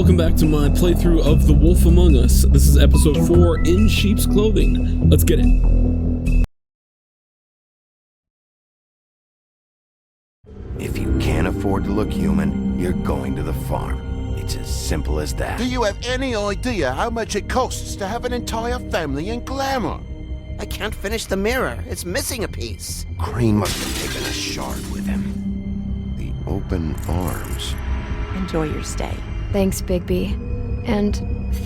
Welcome back to my playthrough of The Wolf Among Us. This is episode 4, In Sheep's Clothing. Let's get it. If you can't afford to look human, you're going to the farm. It's as simple as that. Do you have any idea how much it costs to have an entire family in glamour? I can't finish the mirror. It's missing a piece. Crane must have taken a shard with him. The open arms. Enjoy your stay. Thanks, Bigby. And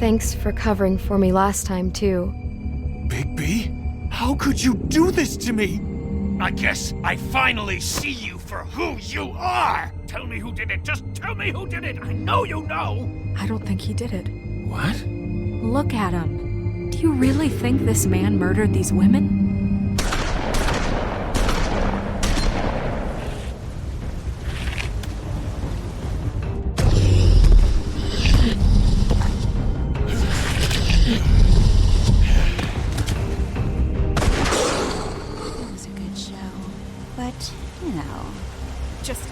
thanks for covering for me last time, too. Bigby? How could you do this to me? I guess I finally see you for who you are! Tell me who did it! Just tell me who did it! I know you know! I don't think he did it. What? Look at him. Do you really think this man murdered these women? But, you know... Just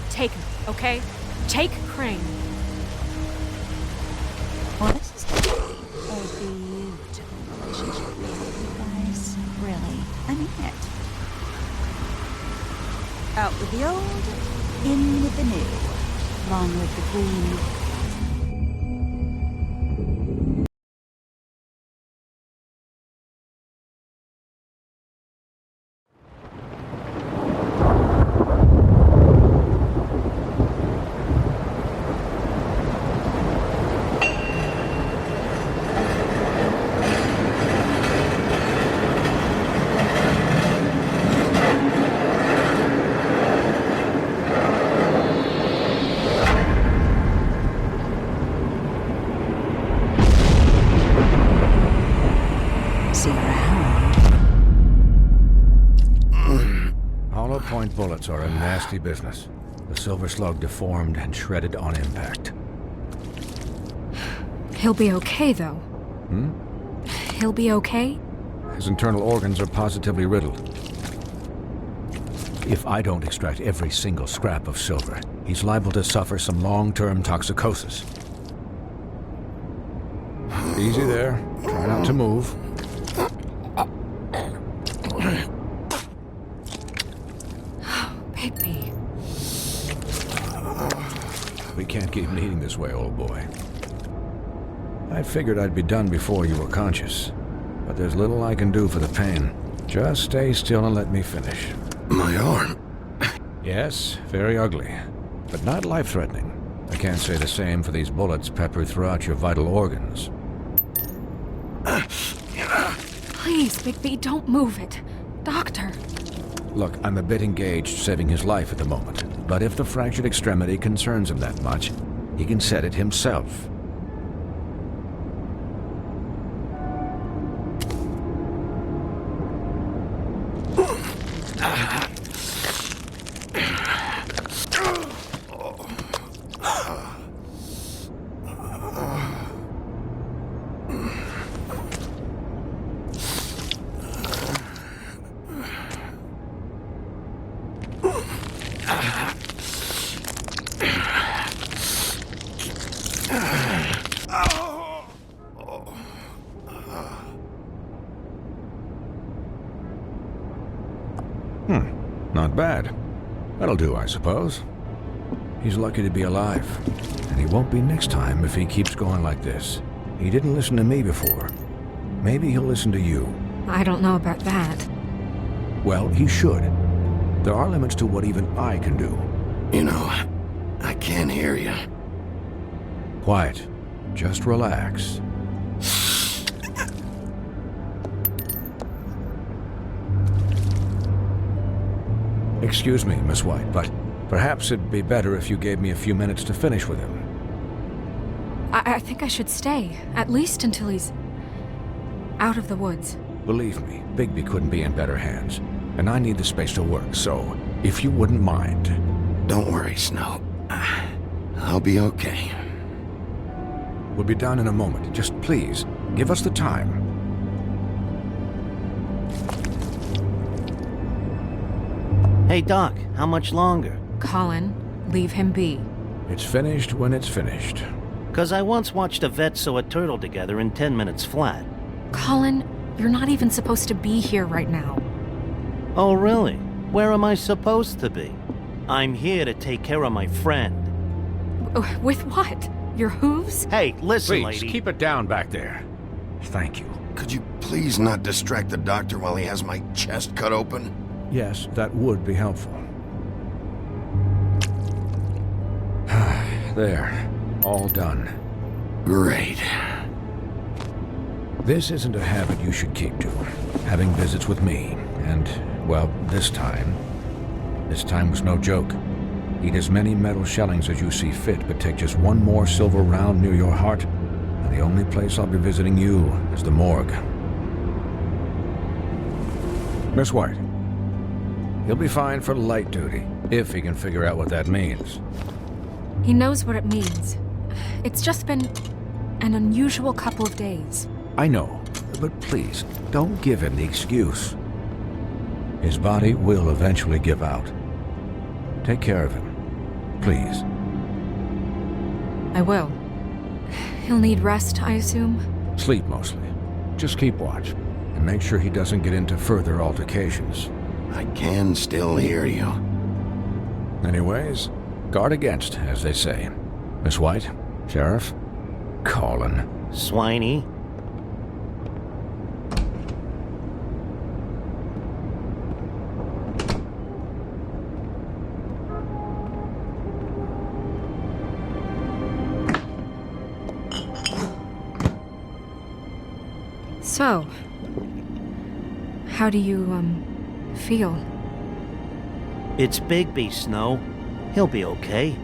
take him, okay? Take Crane. Well, this is going to be a beautiful relationship with you guys. Really. I mean it. Out with the old, in with the new. Long live the queen. Hollow point bullets are a nasty business. The silver slug deformed and shredded on impact. He'll be okay, though. He'll be okay? His internal organs are positively riddled. If I don't extract every single scrap of silver, he's liable to suffer some long-term toxicosis. Easy there. Try not to move. Bigby. We can't keep bleeding this way, old boy. I figured I'd be done before you were conscious, but there's little I can do for the pain. Just stay still and let me finish. My arm. Yes, very ugly, but not life-threatening. I can't say the same for these bullets peppered throughout your vital organs. Please, Bigby, don't move it. Doctor. Look, I'm a bit engaged saving his life at the moment, but if the fractured extremity concerns him that much, he can set it himself. Not bad. That'll do, I suppose. He's lucky to be alive, and he won't be next time if he keeps going like this. He didn't listen to me before. Maybe he'll listen to you. I don't know about that. Well, he should. There are limits to what even I can do. You know, I can't hear you. Quiet. Just relax. Excuse me, Miss White, but perhaps it'd be better if you gave me a few minutes to finish with him. I think I should stay, at least until he's out of the woods. Believe me, Bigby couldn't be in better hands, and I need the space to work, so if you wouldn't mind. Don't worry, Snow. I'll be okay. We'll be done in a moment. Just please, give us the time. Hey, Doc, how much longer? Colin, leave him be. It's finished when it's finished. 'Cause I once watched a vet sew a turtle together in 10 minutes flat. Colin, you're not even supposed to be here right now. Oh, really? Where am I supposed to be? I'm here to take care of my friend. With what? Your hooves? Hey, listen, Please, lady. keep it down back there. Thank you. Could you please not distract the doctor while he has my chest cut open? Yes, that would be helpful. There. All done. Great. This isn't a habit you should keep to. Having visits with me. And, well, this time was no joke. Eat as many metal shellings as you see fit, but take just one more silver round near your heart, and the only place I'll be visiting you is the morgue. Miss White. He'll be fine for light duty, if he can figure out what that means. He knows what it means. It's just been an unusual couple of days. I know, but please, don't give him the excuse. His body will eventually give out. Take care of him, please. I will. He'll need rest, I assume? Sleep mostly. Just keep watch, and make sure he doesn't get into further altercations. I can still hear you. Anyways, guard against, as they say. Miss White, Sheriff, Colin. Swiney. So, how do you, feel? It's Bigby, Snow. He'll be okay.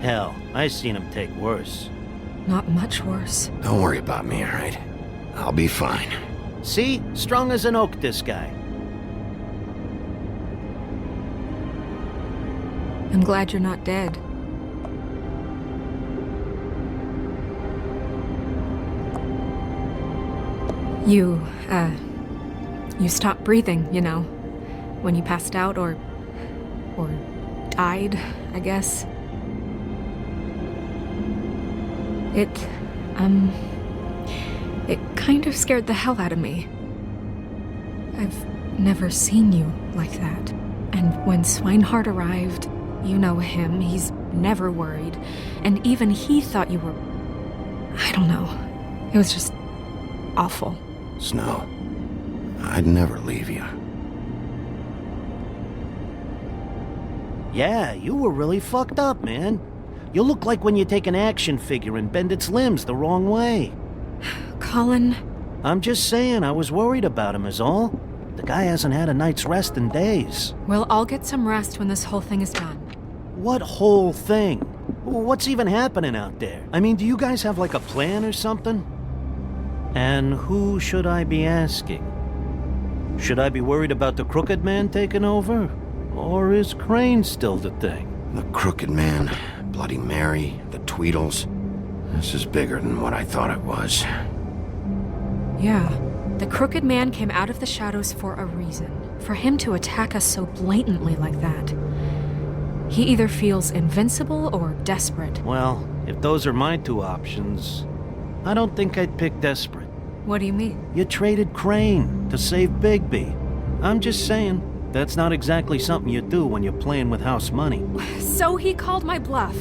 Hell, I've seen him take worse. Not much worse. Don't worry about me, all right? I'll be fine. See? Strong as an oak, this guy. I'm glad you're not dead. You stopped breathing, you know, when you passed out or died, I guess. It kind of scared the hell out of me. I've never seen you like that. And when Swinehart arrived, you know him, he's never worried. And even he thought you were... I don't know. It was just awful. Snow, I'd never leave you. Yeah, you were really fucked up, man. You look like when you take an action figure and bend its limbs the wrong way. Colin... I'm just saying, I was worried about him is all. The guy hasn't had a night's rest in days. We'll all get some rest when this whole thing is done. What whole thing? What's even happening out there? I mean, do you guys have like a plan or something? And who should I be asking? Should I be worried about the Crooked Man taking over? Or is Crane still the thing? The Crooked Man, Bloody Mary, the Tweedles. This is bigger than what I thought it was. Yeah. The Crooked Man came out of the shadows for a reason. For him to attack us so blatantly like that. He either feels invincible or desperate. Well, if those are my two options, I don't think I'd pick desperate. What do you mean? You traded Crane to save Bigby. I'm just saying, that's not exactly something you do when you're playing with house money. So he called my bluff.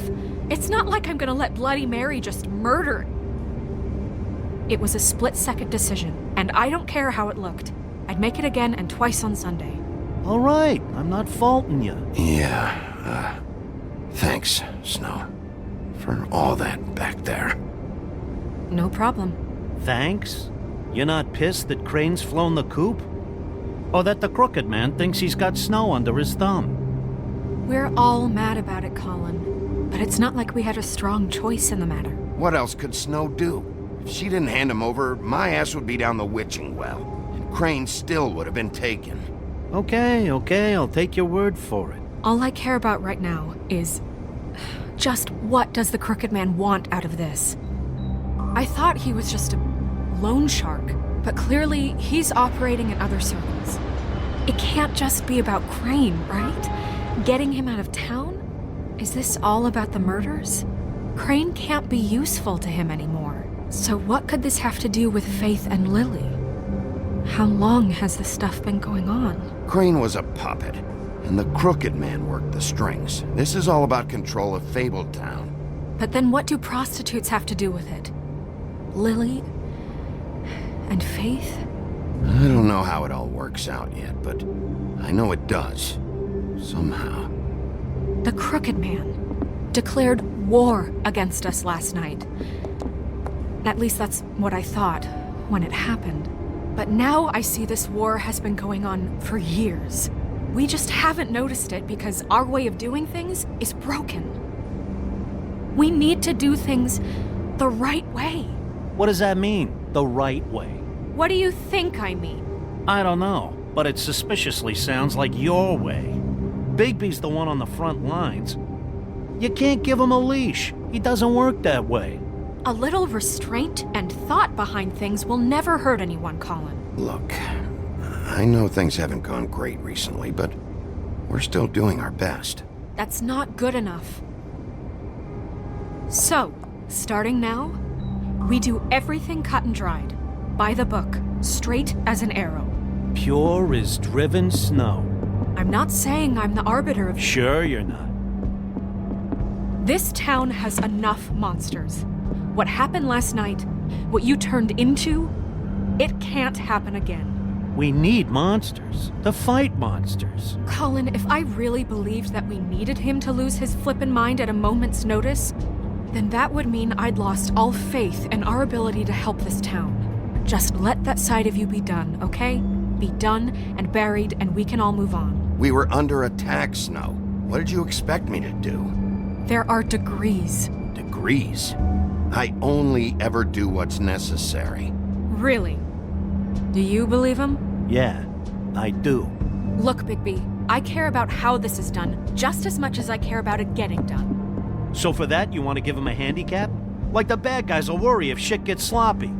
It's not like I'm gonna let Bloody Mary just murder. It was a split-second decision, and I don't care how it looked. I'd make it again and twice on Sunday. All right, I'm not faulting you. Yeah, thanks, Snow, for all that back there. No problem. Thanks? You're not pissed that Crane's flown the coop? Or that the Crooked Man thinks he's got Snow under his thumb? We're all mad about it, Colin. But it's not like we had a strong choice in the matter. What else could Snow do? If she didn't hand him over, my ass would be down the witching well, and Crane still would have been taken. Okay, I'll take your word for it. All I care about right now is... just what does the Crooked Man want out of this? I thought he was just a loan shark, but clearly he's operating in other circles. It can't just be about Crane, right? Getting him out of town? Is this all about the murders? Crane can't be useful to him anymore. So what could this have to do with Faith and Lily? How long has this stuff been going on? Crane was a puppet, and the Crooked Man worked the strings. This is all about control of Fabletown. But then what do prostitutes have to do with it? Lily? And Faith? I don't know how it all works out yet, but I know it does. Somehow. The Crooked Man declared war against us last night. At least that's what I thought when it happened. But now I see this war has been going on for years. We just haven't noticed it because our way of doing things is broken. We need to do things the right way. What does that mean, the right way? What do you think I mean? I don't know, but it suspiciously sounds like your way. Bigby's the one on the front lines. You can't give him a leash. He doesn't work that way. A little restraint and thought behind things will never hurt anyone, Colin. Look, I know things haven't gone great recently, but we're still doing our best. That's not good enough. So, starting now, we do everything cut and dried, by the book, straight as an arrow. Pure as driven snow. I'm not saying I'm the arbiter of... Sure you're not. This town has enough monsters. What happened last night, what you turned into, it can't happen again. We need monsters to fight monsters. Colin, if I really believed that we needed him to lose his flippin' mind at a moment's notice, then that would mean I'd lost all faith in our ability to help this town. Just let that side of you be done, okay? Be done and buried, and we can all move on. We were under attack, Snow. What did you expect me to do? There are degrees. Degrees? I only ever do what's necessary. Really? Do you believe him? Yeah, I do. Look, Bigby, I care about how this is done just as much as I care about it getting done. So for that, you want to give him a handicap? Like the bad guys will worry if shit gets sloppy.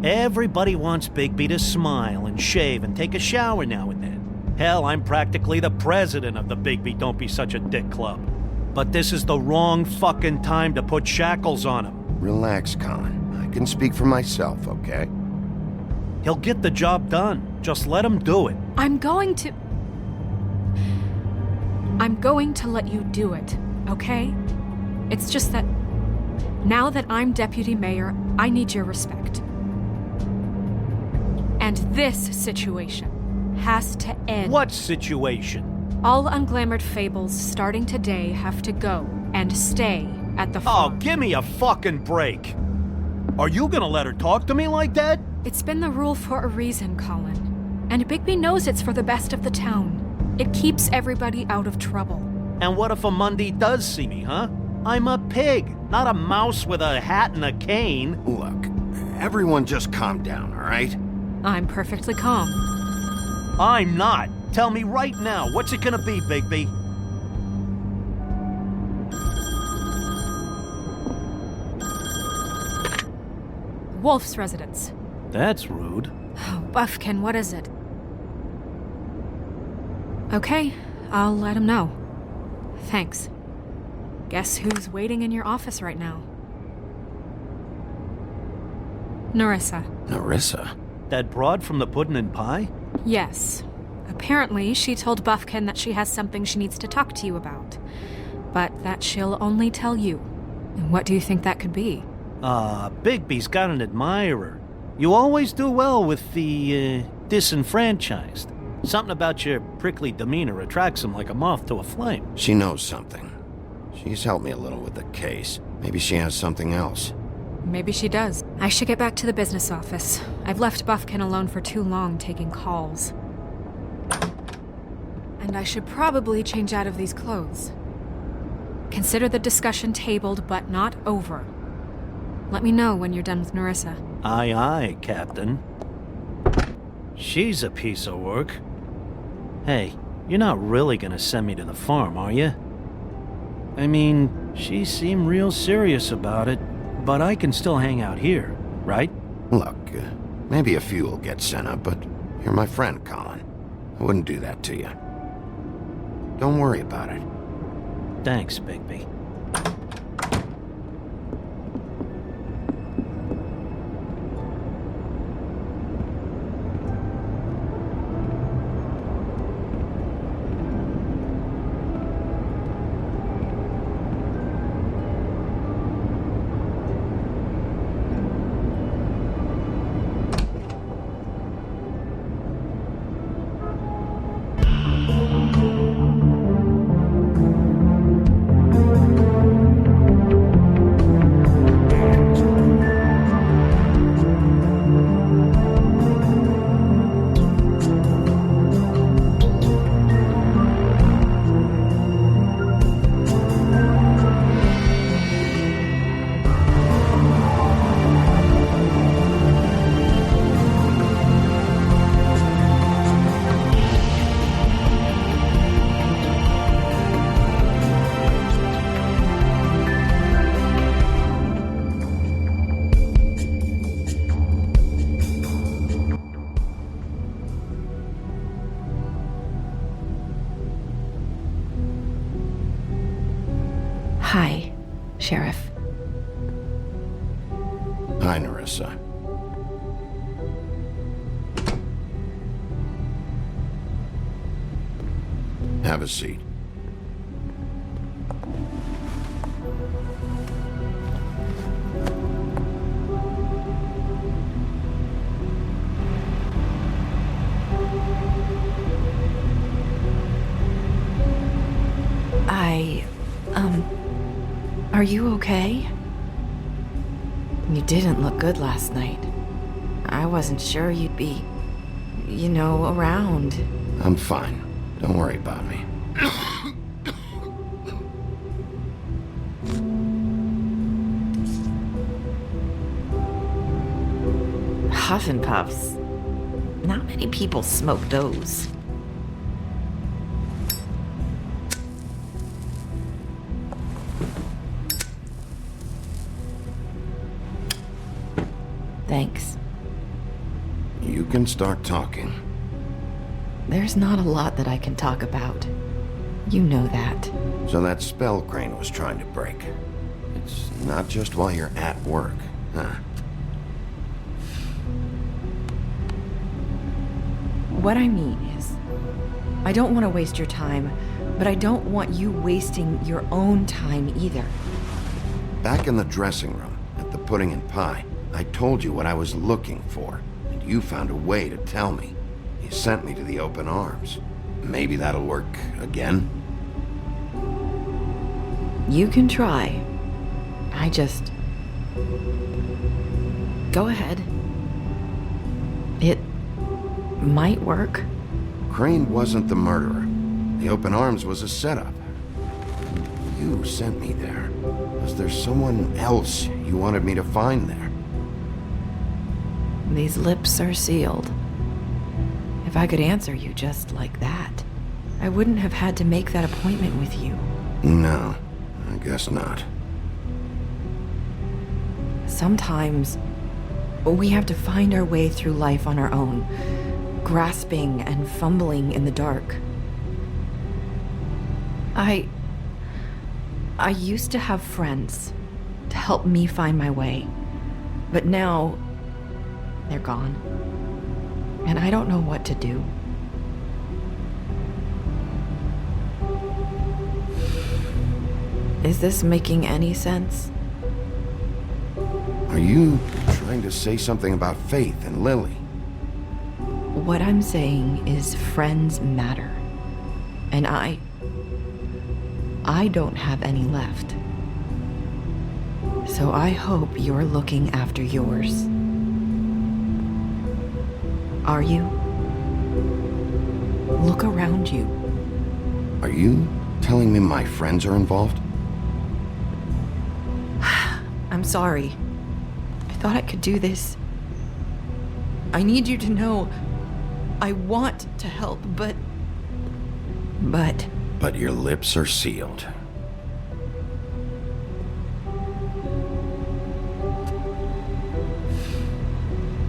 Everybody wants Bigby to smile and shave and take a shower now and then. Hell, I'm practically the president of the Bigby Don't Be Such a Dick Club. But this is the wrong fucking time to put shackles on him. Relax, Colin. I can speak for myself, okay? He'll get the job done. Just let him do it. I'm going to let you do it, okay? It's just that now that I'm deputy mayor, I need your respect. And this situation has to end. What situation? All unglamored fables starting today have to go and stay at the farm. Oh, give me a fucking break. Are you gonna let her talk to me like that? It's been the rule for a reason, Colin. And Bigby knows it's for the best of the town. It keeps everybody out of trouble. And what if a Monday does see me, huh? I'm a pig, not a mouse with a hat and a cane. Look, everyone just calm down, all right? I'm perfectly calm. I'm not. Tell me right now, what's it gonna be, Bigby? Wolf's residence. That's rude. Oh, Buffkin, what is it? Okay, I'll let him know. Thanks. Guess who's waiting in your office right now? Narissa. Narissa? That broad from the Puddin' and Pie? Yes. Apparently, she told Buffkin that she has something she needs to talk to you about. But that she'll only tell you. And what do you think that could be? Bigby's got an admirer. You always do well with the, disenfranchised. Something about your prickly demeanor attracts him like a moth to a flame. She knows something. She's helped me a little with the case. Maybe she has something else. Maybe she does. I should get back to the business office. I've left Buffkin alone for too long taking calls. And I should probably change out of these clothes. Consider the discussion tabled, but not over. Let me know when you're done with Narissa. Aye, aye, Captain. She's a piece of work. Hey, you're not really gonna send me to the farm, are you? I mean, she seemed real serious about it, but I can still hang out here, right? Look, maybe a few will get sent up, but you're my friend, Colin. I wouldn't do that to you. Don't worry about it. Thanks, Bigby. Marissa. Have a seat. Are you okay? You didn't look good last night. I wasn't sure you'd be, around. I'm fine. Don't worry about me. Huff and puffs. Not many people smoke those. Thanks. You can start talking. There's not a lot that I can talk about. You know that. So that spell Crane was trying to break. It's not just while you're at work, huh? What I mean is, I don't want to waste your time, but I don't want you wasting your own time either. Back in the dressing room, at the pudding and pie, I told you what I was looking for, and you found a way to tell me. You sent me to the open arms. Maybe that'll work again? You can try. Go ahead. It might work. Crane wasn't the murderer. The open arms was a setup. You sent me there. Was there someone else you wanted me to find there? These lips are sealed. If I could answer you just like that, I wouldn't have had to make that appointment with you. No, I guess not. Sometimes we have to find our way through life on our own, grasping and fumbling in the dark. I used to have friends to help me find my way, but now they're gone, and I don't know what to do. Is this making any sense? Are you trying to say something about Faith and Lily? What I'm saying is friends matter, and I don't have any left. So I hope you're looking after yours. Are you? Look around you. Are you telling me my friends are involved? I'm sorry. I thought I could do this. I need you to know I want to help, but... But your lips are sealed.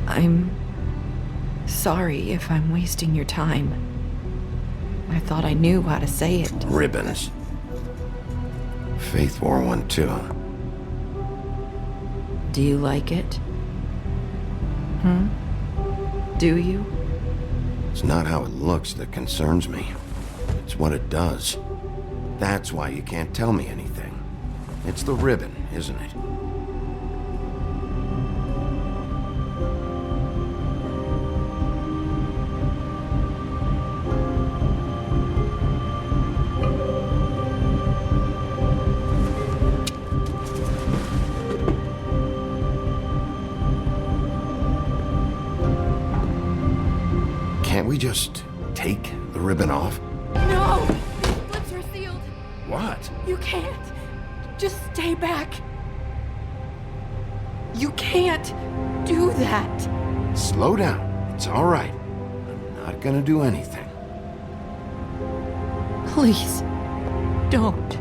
I'm sorry if I'm wasting your time. I thought I knew how to say it. Ribbons. Faith wore one too. Do you like it? Do you? It's not how it looks that concerns me. It's what it does. That's why you can't tell me anything. It's the ribbon, isn't it? Can't we just take the ribbon off? No! These lips are sealed. What? You can't. Just stay back. You can't do that. Slow down. It's all right. I'm not gonna do anything. Please, don't.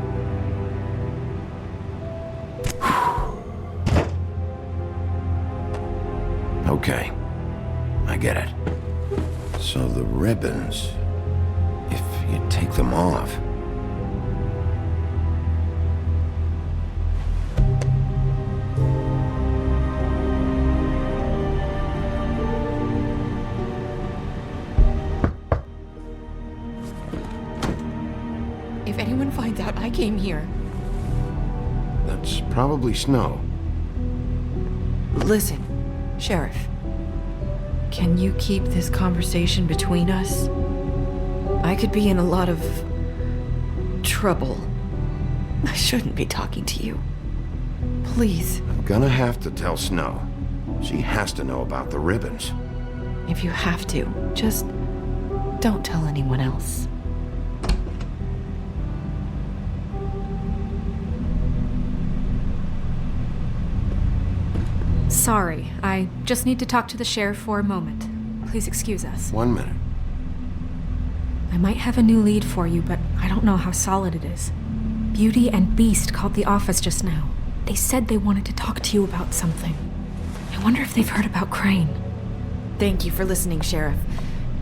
Okay. I get it. So the ribbons, if you take them off... came here. That's probably Snow. Listen, Sheriff. Can you keep this conversation between us? I could be in a lot of trouble. I shouldn't be talking to you. Please. I'm gonna have to tell Snow. She has to know about the ribbons. If you have to, just don't tell anyone else. Sorry, I just need to talk to the sheriff for a moment. Please excuse us. 1 minute. I might have a new lead for you, but I don't know how solid it is. Beauty and Beast called the office just now. They said they wanted to talk to you about something. I wonder if they've heard about Crane. Thank you for listening, Sheriff.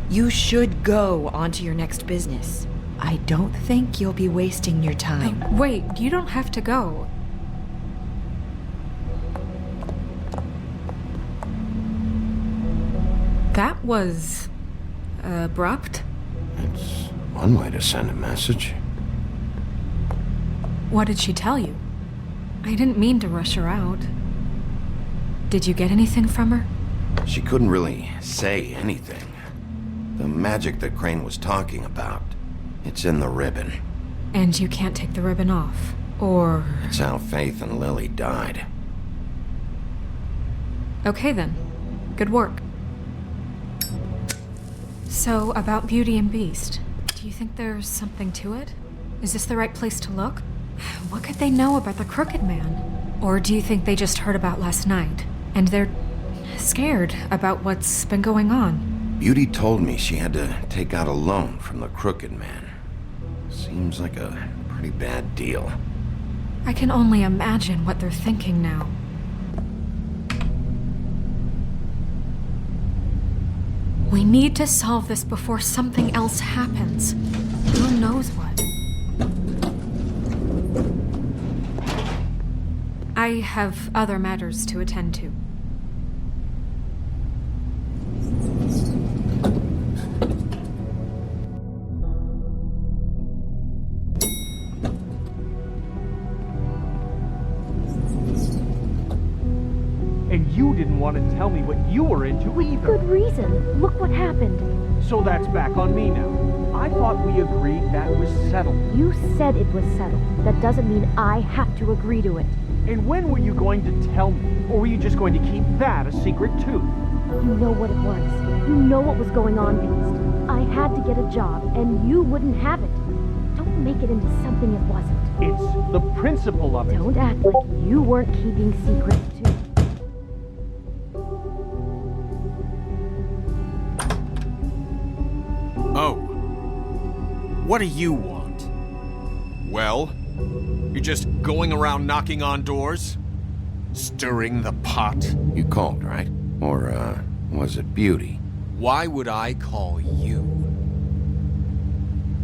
You should go on to your next business. I don't think you'll be wasting your time. Wait, you don't have to go. That was abrupt. It's one way to send a message. What did she tell you? I didn't mean to rush her out. Did you get anything from her? She couldn't really say anything. The magic that Crane was talking about, it's in the ribbon. And you can't take the ribbon off, or... It's how Faith and Lily died. Okay then. Good work. So, about Beauty and Beast, do you think there's something to it? Is this the right place to look? What could they know about the Crooked Man? Or do you think they just heard about last night, and they're scared about what's been going on? Beauty told me she had to take out a loan from the Crooked Man. Seems like a pretty bad deal. I can only imagine what they're thinking now. We need to solve this before something else happens. Who knows what? I have other matters to attend to. And you didn't want to tell me what you were into either. Good reason. Look what happened. So that's back on me now. I thought we agreed that was settled. You said it was settled. That doesn't mean I have to agree to it. And when were you going to tell me? Or were you just going to keep that a secret too? You know what it was. You know what was going on, Beast. I had to get a job, and you wouldn't have it. Don't make it into something it wasn't. It's the principle of it. Don't act like you weren't keeping secrets too. Oh. What do you want? Well, you're just going around knocking on doors? Stirring the pot? You called, right? Or, was it Beauty? Why would I call you?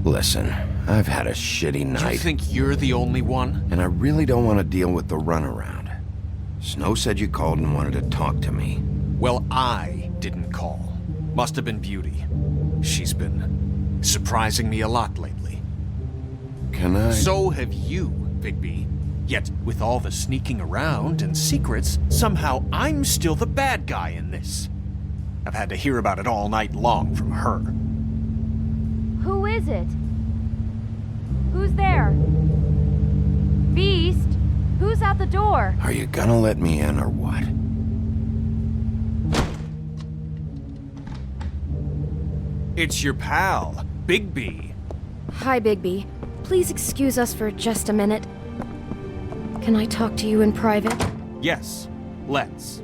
Listen, I've had a shitty night. You think you're the only one? And I really don't want to deal with the runaround. Snow said you called and wanted to talk to me. Well, I didn't call. Must have been Beauty. She's been surprising me a lot lately. Can I? So have you, Bigby. Yet, with all the sneaking around and secrets, somehow I'm still the bad guy in this. I've had to hear about it all night long from her. Who is it? Who's there? Beast? Who's at the door? Are you gonna let me in or what? It's your pal, Bigby. Hi, Bigby. Please excuse us for just a minute. Can I talk to you in private? Yes, let's.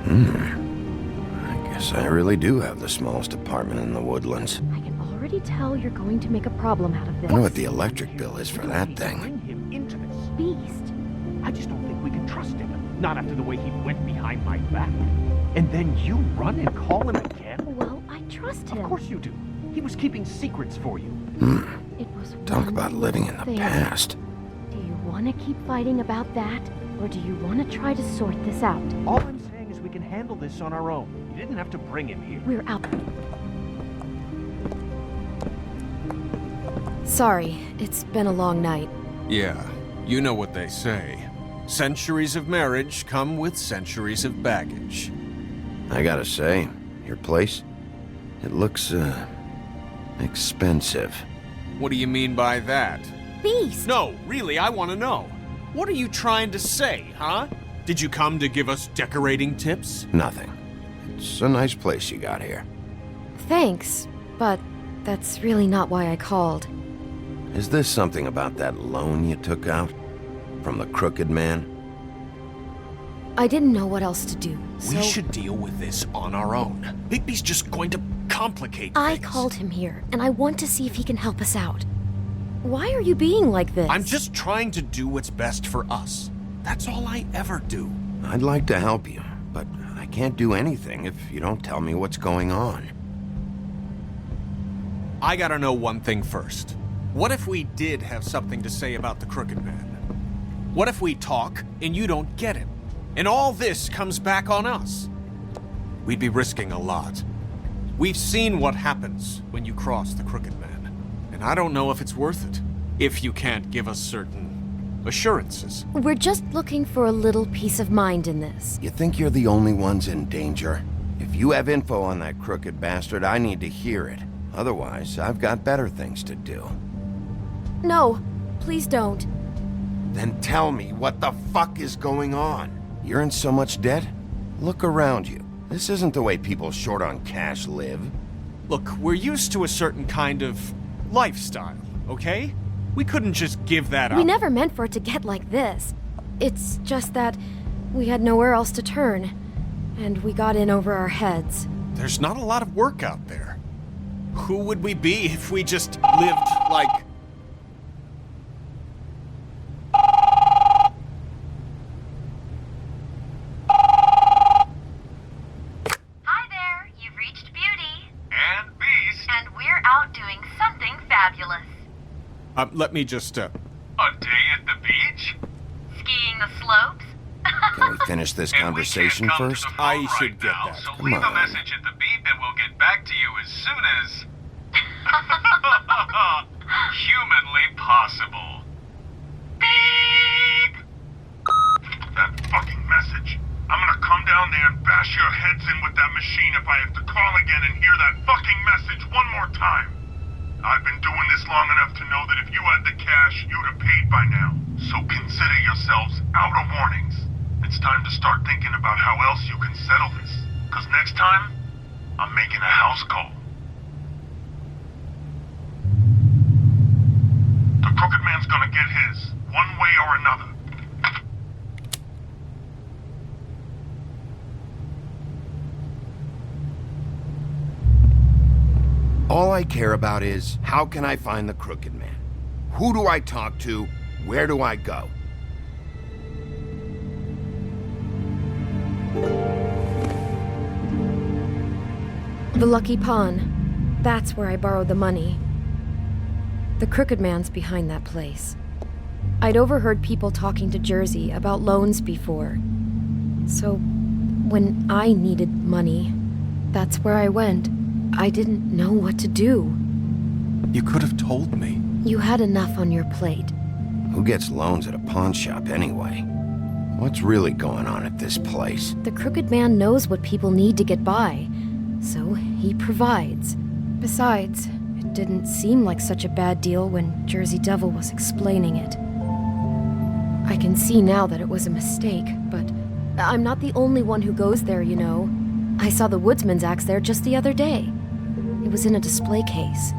I guess I really do have the smallest apartment in the Woodlands. I can already tell you're going to make a problem out of I this. wonder what the electric bill is for that thing. Bring him into this. Beast. I just don't think we can trust him. Not after the way he went behind my back. And then you run and call him again? Well, I trust him. Of course you do. He was keeping secrets for you. It was Talk one about living in the thing. past. Do you want to keep fighting about that? Or do you want to try to sort this out? All I'm saying is we can handle this on our own. You didn't have to bring him here. We're out. Sorry, it's been a long night. Yeah, you know what they say. Centuries of marriage come with centuries of baggage. I gotta say, your place, it looks, expensive. What do you mean by that? Beast! No, really, I want to know. What are you trying to say, huh? Did you come to give us decorating tips? Nothing. It's a nice place you got here. Thanks, but that's really not why I called. Is this something about that loan you took out? From the crooked man? I didn't know what else to do, so... We should deal with this on our own. Bigby's just going to complicate things. I called him here, and I want to see if he can help us out. Why are you being like this? I'm just trying to do what's best for us. That's all I ever do. I'd like to help you, but I can't do anything if you don't tell me what's going on. I gotta know one thing first. What if we did have something to say about the Crooked Man? What if we talk and you don't get him? And all this comes back on us? We'd be risking a lot. We've seen what happens when you cross the Crooked Man. And I don't know if it's worth it, if you can't give us certain assurances. We're just looking for a little peace of mind in this. You think you're the only ones in danger? If you have info on that crooked bastard, I need to hear it. Otherwise, I've got better things to do. No, please don't. Then tell me what the fuck is going on? You're in so much debt? Look around you. This isn't the way people short on cash live. Look, we're used to a certain kind of lifestyle, okay? We couldn't just give that up. We never meant for it to get like this. It's just that we had nowhere else to turn, and we got in over our heads. There's not a lot of work out there. Who would we be if we just lived like... Hi there, you've reached Beauty. And Beast. And we're out doing something fabulous. let me just, A day at the beach? Skiing the slopes? Can we finish this conversation first? I should get that. So Come leave a on. message at the beep and we'll get back to you as soon as... humanly possible. Beep! That fucking message. I'm gonna come down there and bash your heads in with that machine if I have to call again and hear that fucking message one more time. I've been doing this long enough to know that if you had the cash, you'd have paid by now. So consider yourselves out of warnings. It's time to start thinking about how else you can settle this. Because next time, I'm making a house call. The Crooked Man's gonna get his, one way or another. All I care about is, how can I find the Crooked Man? Who do I talk to? Where do I go? The Lucky Pawn. That's where I borrowed the money. The Crooked Man's behind that place. I'd overheard people talking to Jersey about loans before. So, when I needed money, that's where I went. I didn't know what to do. You could have told me. You had enough on your plate. Who gets loans at a pawn shop anyway? What's really going on at this place? The Crooked Man knows what people need to get by, so he provides. Besides, it didn't seem like such a bad deal when Jersey Devil was explaining it. I can see now that it was a mistake, but I'm not the only one who goes there, you know. I saw the Woodsman's axe there just the other day. It was in a display case.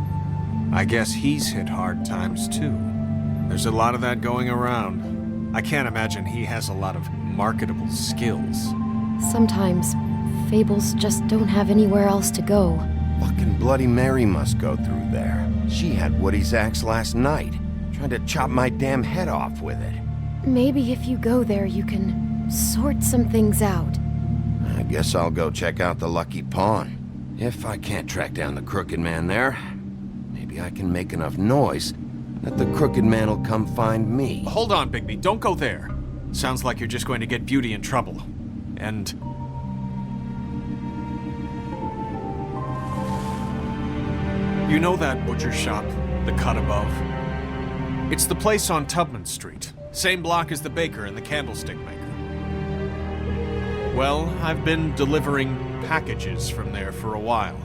I guess he's hit hard times too. There's a lot of that going around. I can't imagine he has a lot of marketable skills. Sometimes, fables just don't have anywhere else to go. Fucking Bloody Mary must go through there. She had Woody's axe last night, trying to chop my damn head off with it. Maybe if you go there, you can sort some things out. I guess I'll go check out the Lucky Pawn. If I can't track down the Crooked Man there, maybe I can make enough noise that the Crooked Man will come find me. Hold on, Bigby. Don't go there. Sounds like you're just going to get Beauty in trouble. And... you know that butcher shop The cut above. It's the place on Tubman Street. Same block as the baker and the candlestick maker. Well, I've been delivering packages from there for a while.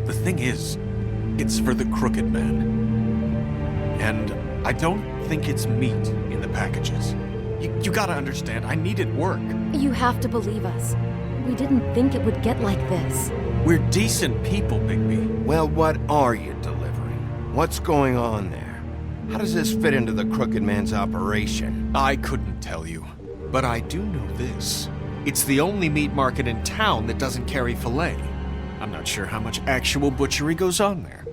The thing is, it's for the Crooked Man. And I don't think it's meat in the packages. You gotta understand, I needed work. You have to believe us. We didn't think it would get like this. We're decent people, Bigby. Well, what are you delivering? What's going on there? How does this fit into the Crooked Man's operation? I couldn't tell you, but I do know this. It's the only meat market in town that doesn't carry filet. I'm not sure how much actual butchery goes on there.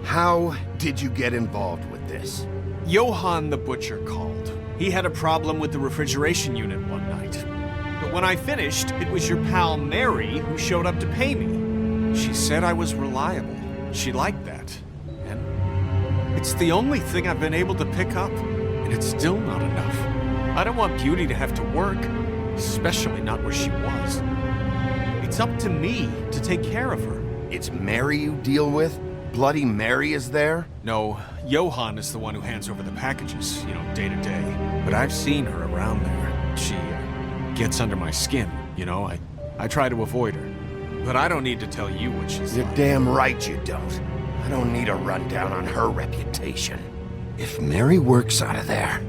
How did you get involved with this? Johann the butcher called. He had a problem with the refrigeration unit one night. But when I finished, it was your pal Mary who showed up to pay me. She said I was reliable. She liked that. And it's the only thing I've been able to pick up, and it's still not enough. I don't want Beauty to have to work, especially not where she was. It's up to me to take care of her. It's Mary you deal with? Bloody Mary is there? No, Johann is the one who hands over the packages, day to day. But I've seen her around there. She gets under my skin, I try to avoid her. But I don't need to tell you what she's You're like. damn right you don't. I don't need a rundown on her reputation. If Mary works out of there,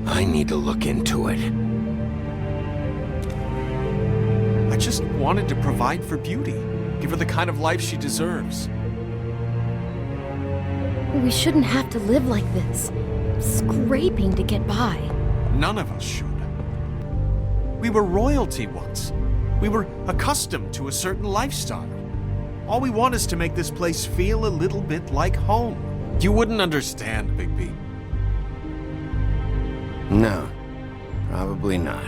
I need to look into it. I just wanted to provide for Beauty. Give her the kind of life she deserves. We shouldn't have to live like this, scraping to get by. None of us should. We were royalty once. We were accustomed to a certain lifestyle. All we want is to make this place feel a little bit like home. You wouldn't understand, Bigby. No, probably not.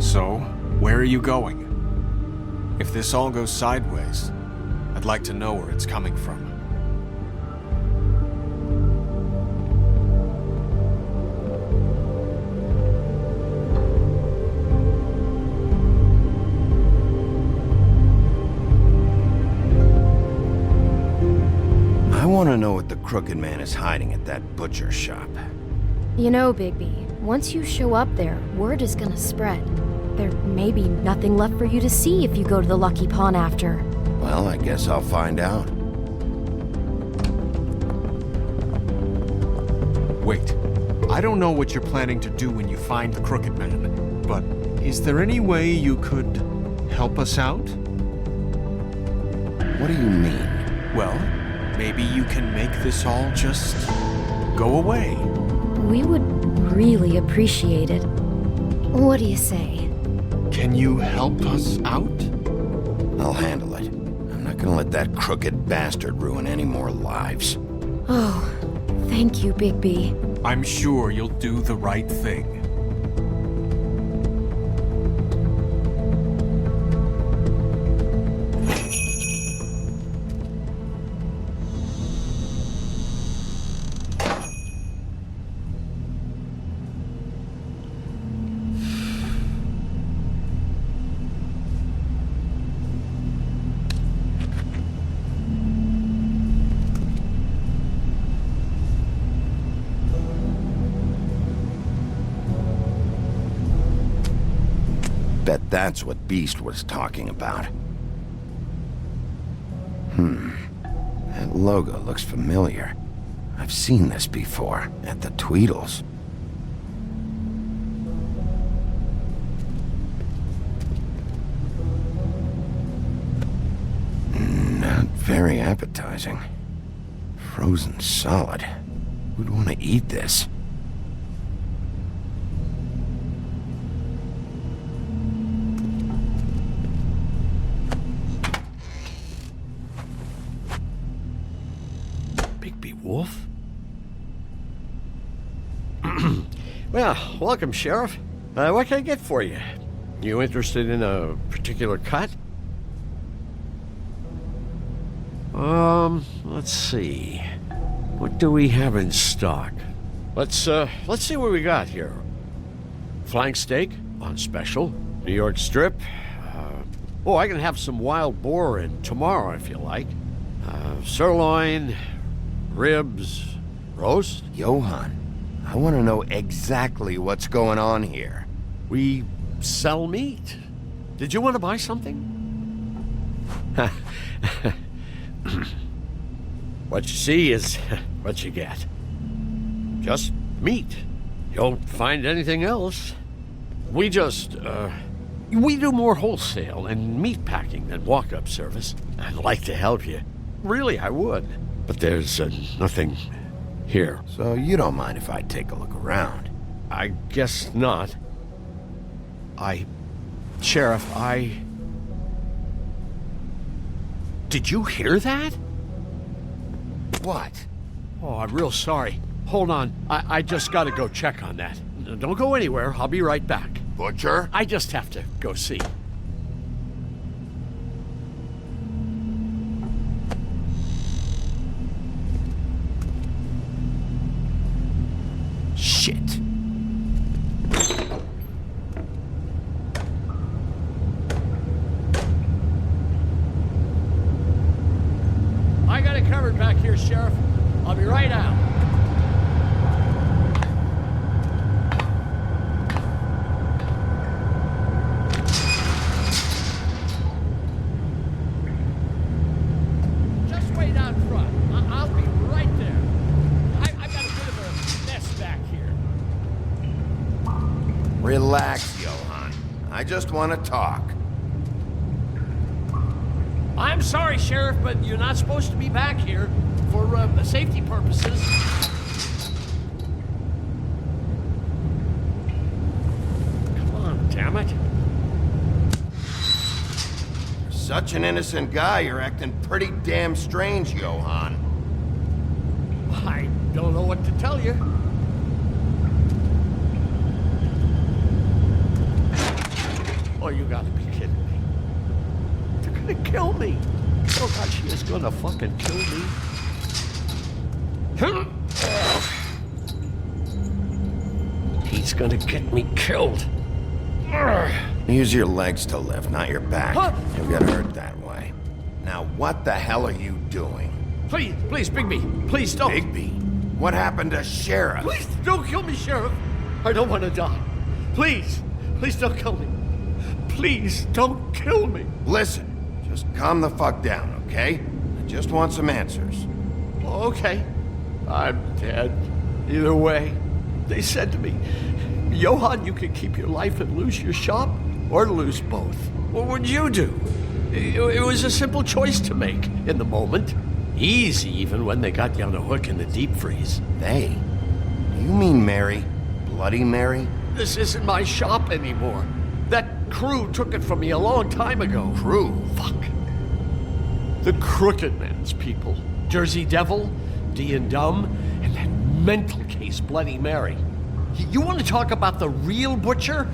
So, where are you going? If this all goes sideways, I'd like to know where it's coming from. I want to know what the Crooked Man is hiding at that butcher shop. You know, Bigby, once you show up there, word is gonna spread. There may be nothing left for you to see if you go to the Lucky Pawn after. Well, I guess I'll find out. Wait, I don't know what you're planning to do when you find the Crooked Man, but is there any way you could help us out? What do you mean? Well, maybe you can make this all just go away. We would really appreciate it. What do you say? Can you help us out? I'll handle it. I'm not gonna let that crooked bastard ruin any more lives. Oh, thank you, Bigby. I'm sure you'll do the right thing. Bet that's what Beast was talking about. That logo looks familiar. I've seen this before, at the Tweedles. Not very appetizing. Frozen solid. Who'd want to eat this? Wolf? Well, welcome, Sheriff. What can I get for you? You interested in a particular cut? Let's see. What do we have in stock? Let's see what we got here. Flank steak on special. New York strip. I can have some wild boar in tomorrow if you like. Sirloin, ribs, roast. Johann, I want to know exactly what's going on here. We sell meat. Did you want to buy something? What you see is what you get. Just meat. You won't find anything else. We do more wholesale and meat packing than walk-up service. I'd like to help you. Really, I would. But there's nothing here. So you don't mind if I take a look around? I guess not. Sheriff, Did you hear that? What? Oh, I'm real sorry. Hold on. I just gotta go check on that. Don't go anywhere. I'll be right back. Butcher? I just have to go see. Shit. I got it covered back here, Sheriff. I'll be right out. Just wait out front. I'll be right there. I've got a bit of a mess back here. Relax, Johann. I just want to talk. I'm sorry, Sheriff, but you're not supposed to be back here for safety purposes. Come on, damn it. You're such an innocent guy, you're acting pretty damn strange, Johann. I don't know what to tell you. Oh, you gotta be kidding me. They're gonna kill me. Oh God, she is gonna fucking kill me. He's gonna get me killed. Use your legs to lift, not your back. Huh? You'll get hurt that way. Now, what the hell are you doing? Please, Bigby, please don't. Bigby? What happened to Sheriff? Please don't kill me, Sheriff. I don't want to die. Please don't kill me. Please don't kill me. Listen, just calm the fuck down, okay? I just want some answers. Okay. I'm dead. Either way, they said to me, Johann, you can keep your life and lose your shop, or lose both. What would you do? It was a simple choice to make in the moment. Easy, even when they got you on a hook in the deep freeze. They? Do you mean Mary? Bloody Mary? This isn't my shop anymore. That crew took it from me a long time ago. Crew? Fuck. The Crooked Man's people. Jersey Devil, D and Dumb, and that mental case, Bloody Mary. You want to talk about the real butcher?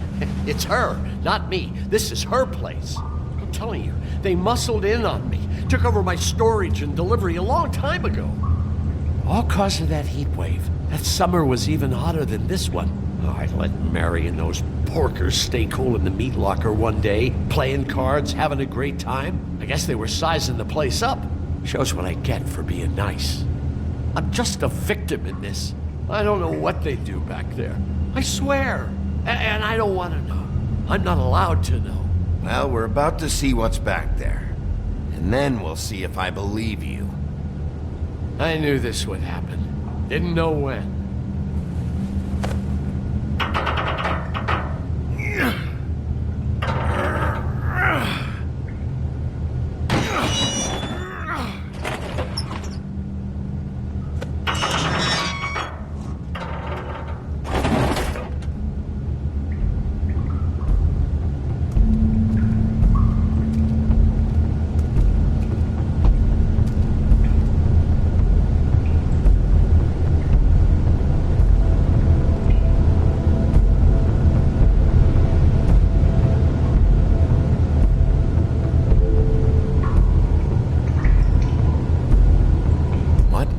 It's her, not me. This is her place. I'm telling you, they muscled in on me, took over my storage and delivery a long time ago. All cause of that heat wave. That summer was even hotter than this one. Oh, I let Mary and those porkers stay cool in the meat locker one day, playing cards, having a great time. I guess they were sizing the place up. Shows what I get for being nice. I'm just a victim in this. I don't know what they do back there. I swear. And I don't want to know. I'm not allowed to know. Well, we're about to see what's back there. And then we'll see if I believe you. I knew this would happen. Didn't know when.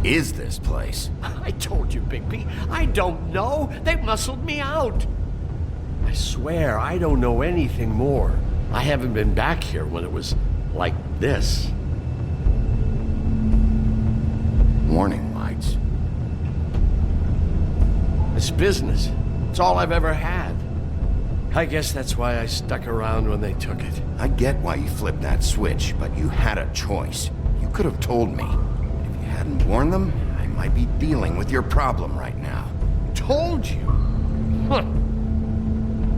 Is this place? I told you, Bigby. I don't know. They muscled me out. I swear I don't know anything more. I haven't been back here when it was like this. warning lights. It's business. It's all I've ever had. I guess that's why I stuck around when they took it. I get why you flipped that switch, but you had a choice. You could have told me. If you hadn't warned them, I might be dealing with your problem right now. Told you? Huh.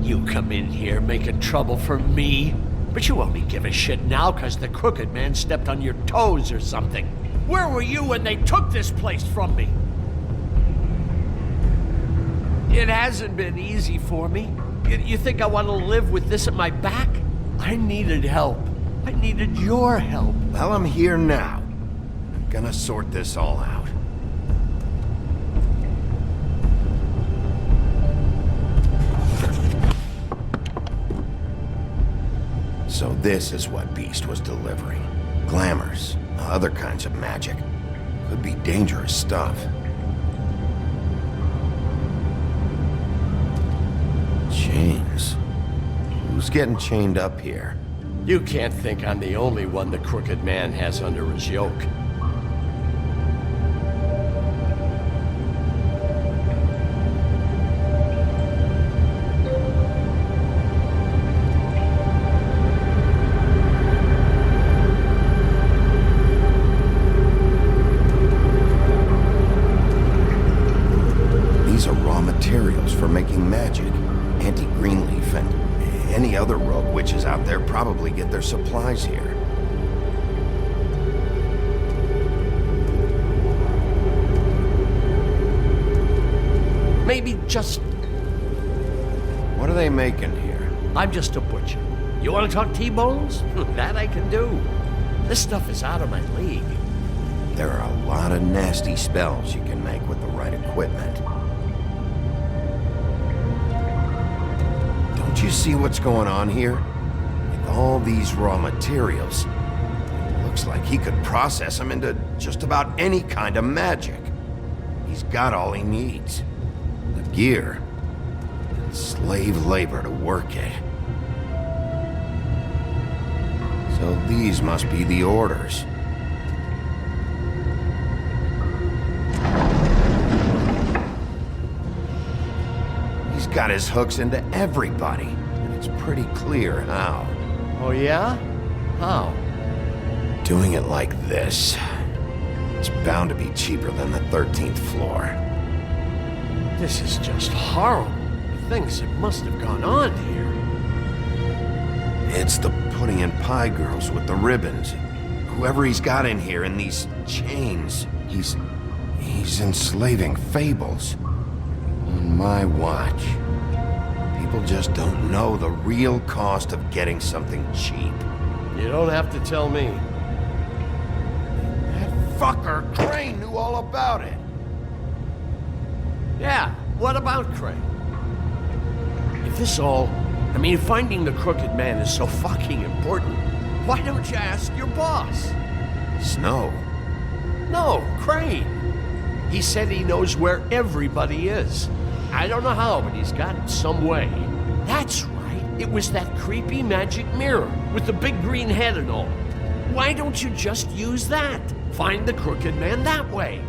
You come in here making trouble for me, but you only give a shit now because the Crooked Man stepped on your toes or something. Where were you when they took this place from me? It hasn't been easy for me. You think I want to live with this at my back? I needed help. I needed your help. Well, I'm here now. I'm gonna sort this all out. So this is what Beast was delivering. Glamours, other kinds of magic. Could be dangerous stuff. Chains. Who's getting chained up here? You can't think I'm the only one the Crooked Man has under his yoke. These are raw materials for making magic. Anti-Greenleaf and any other rogue witches out there probably get their supplies here. Maybe just... What are they making here? I'm just a butcher. You want to talk T-bones? That I can do. This stuff is out of my league. There are a lot of nasty spells you can make with the right equipment. Don't you see what's going on here? With all these raw materials, it looks like he could process them into just about any kind of magic. He's got all he needs. The gear, and slave labor to work it. So these must be the orders. He's got his hooks into everybody, and it's pretty clear how. Oh yeah? How? Doing it like this. It's bound to be cheaper than the 13th floor. This is just horrible. The things that must have gone on here. It's the pudding and pie girls with the ribbons. Whoever he's got in here in these chains, he's enslaving fables. On my watch. People just don't know the real cost of getting something cheap. You don't have to tell me. That fucker Crane knew all about it. Yeah, what about Crane? If this all... finding the Crooked Man is so fucking important, why don't you ask your boss? Snow? No, Crane. He said he knows where everybody is. I don't know how, but he's got some way. That's right. It was that creepy magic mirror with the big green head and all. Why don't you just use that? Find the Crooked Man that way.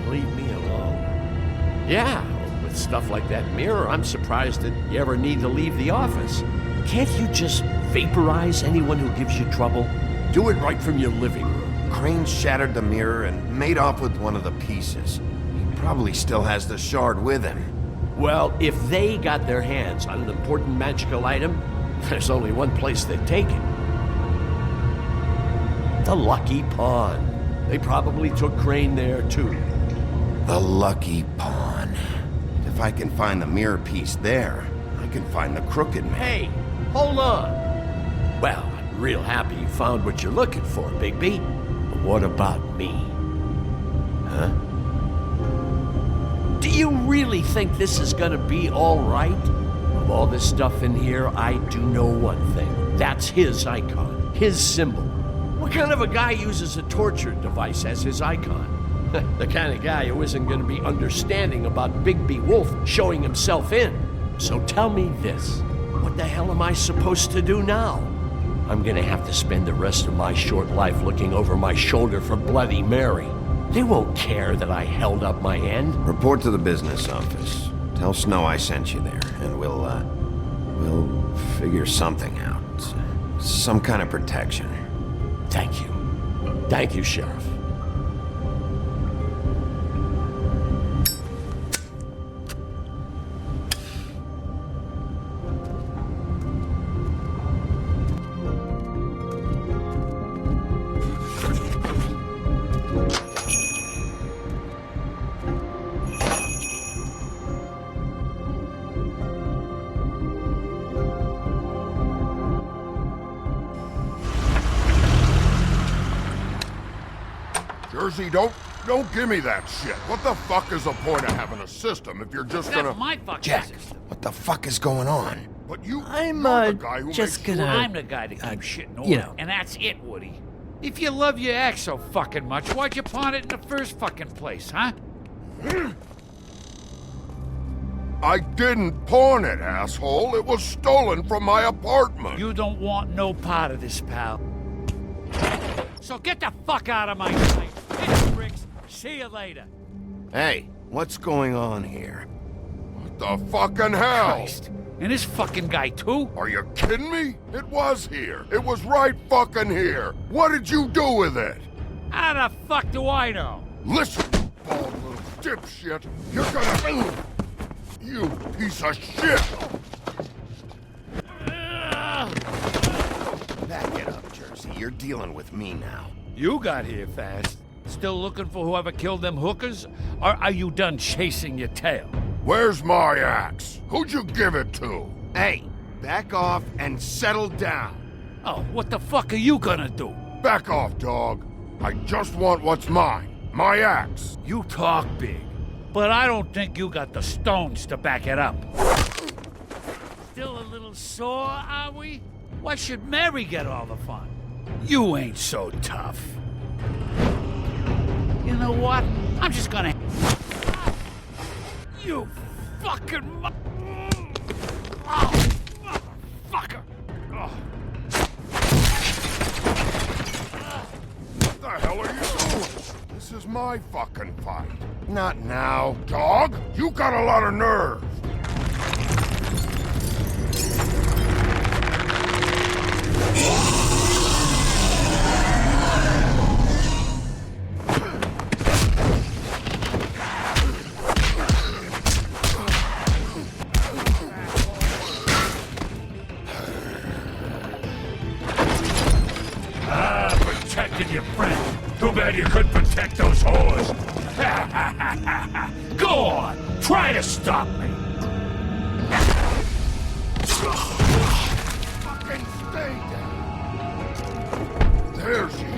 Leave me alone. Yeah, with stuff like that mirror, I'm surprised that you ever need to leave the office. Can't you just vaporize anyone who gives you trouble? Do it right from your living room. Crane shattered the mirror and made off with one of the pieces. He probably still has the shard with him. Well, if they got their hands on an important magical item, there's only one place they'd take it. The Lucky Pawn. They probably took Crane there, too. The Lucky Pawn. If I can find the mirror piece there, I can find the Crooked Man. Hey, hold on. Well, I'm real happy you found what you're looking for, Bigby. But what about me? Huh? Do you really think this is gonna be all right? Of all this stuff in here, I do know one thing. That's his icon, his symbol. What kind of a guy uses a torture device as his icon? The kind of guy who isn't gonna be understanding about Bigby Wolf showing himself in. So tell me this, what the hell am I supposed to do now? I'm gonna have to spend the rest of my short life looking over my shoulder for Bloody Mary. They won't care that I held up my end. Report to the business office. Tell Snow I sent you there, and we'll figure something out. Some kind of protection. Thank you. Thank you, Sheriff. Jersey, don't give me that shit. What the fuck is the point of having a system if you're just gonna... That's my fucking Jack, system. what the fuck is going on? But you're I'm, the guy who just makes gonna... I'm the guy that keeps shit in order, you know. and that's it, Woody. If you love your ex so fucking much, why'd you pawn it in the first fucking place, huh? I didn't pawn it, asshole. It was stolen from my apartment. You don't want no part of this, pal. So get the fuck out of my sight. Hit the bricks. See you later. Hey, what's going on here? What the fucking hell? Christ. And this fucking guy, too? Are you kidding me? It was here. It was right fucking here. What did you do with it? How the fuck do I know? Listen, you bald little dipshit. You're gonna... You piece of shit! Back it up, Jersey. You're dealing with me now. You got here fast. Still looking for whoever killed them hookers? Or are you done chasing your tail? Where's my axe? Who'd you give it to? Hey, back off and settle down. Oh, what the fuck are you gonna do? Back off, dog. I just want what's mine. My axe. You talk big, but I don't think you got the stones to back it up. Still a little sore, are we? Why should Mary get all the fun? You ain't so tough. You know what? I'm just gonna... You fucking... Oh, motherfucker! Oh. What the hell are you doing? This is my fucking fight. Not now. Dog, you got a lot of nerve. Protected your friend. Too bad you couldn't protect those whores. Go on, try to stop me. Fucking stay down. There she is.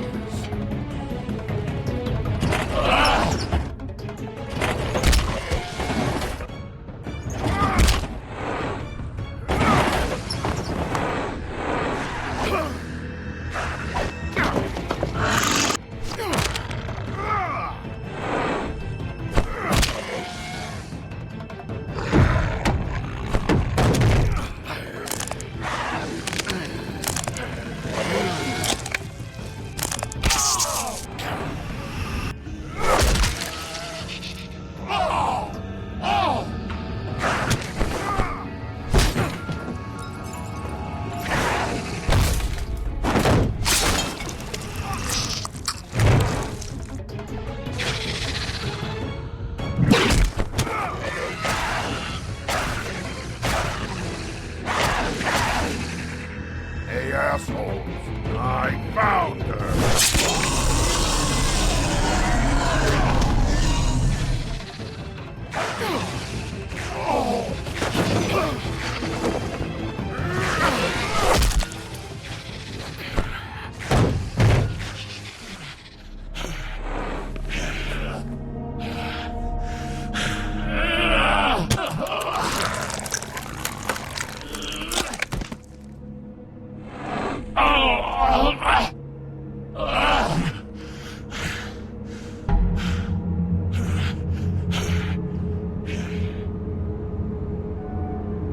Hey, assholes. I found her.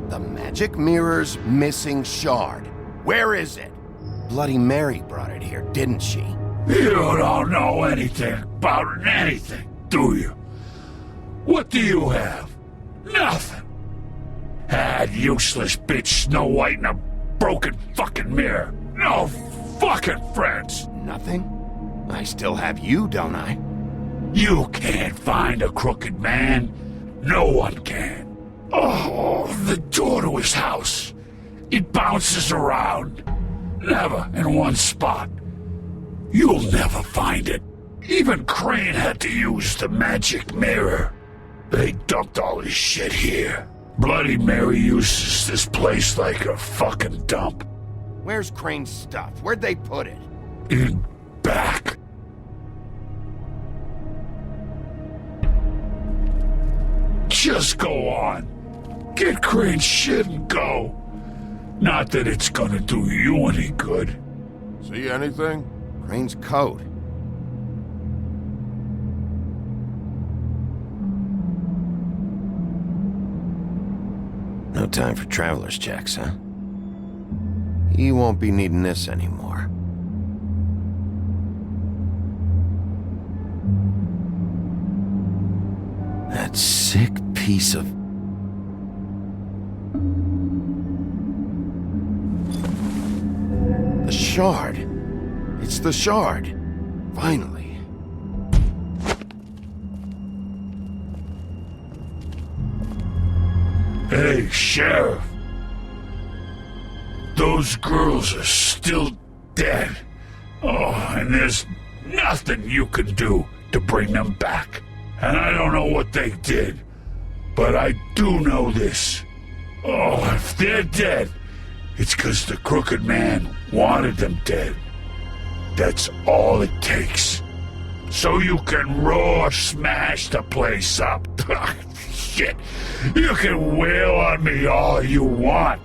The magic mirror's missing shard. Where is it? Bloody Mary brought it here, didn't she? You don't know anything about anything, do you? What do you have? Nothing. That useless bitch Snow White and a broken fucking mirror. No fucking friends. Nothing? I still have you, don't I? You can't find a crooked man. No one can. Oh, the door to his house. It bounces around. Never in one spot. You'll never find it. Even Crane had to use the magic mirror. They dumped all his shit here. Bloody Mary uses this place like a fucking dump. Where's Crane's stuff? Where'd they put it? In back. Just go on. Get Crane's shit and go. Not that it's gonna do you any good. See anything? Crane's coat. No time for traveler's checks, huh? He won't be needing this anymore. That sick piece of... The shard. It's the shard. Finally. Hey, Sheriff. Those girls are still dead. Oh, and there's nothing you can do to bring them back. And I don't know what they did, but I do know this. Oh, if they're dead, it's 'cause the Crooked Man wanted them dead. That's all it takes. So you can roar smash the place up. Shit, you can wail on me all you want,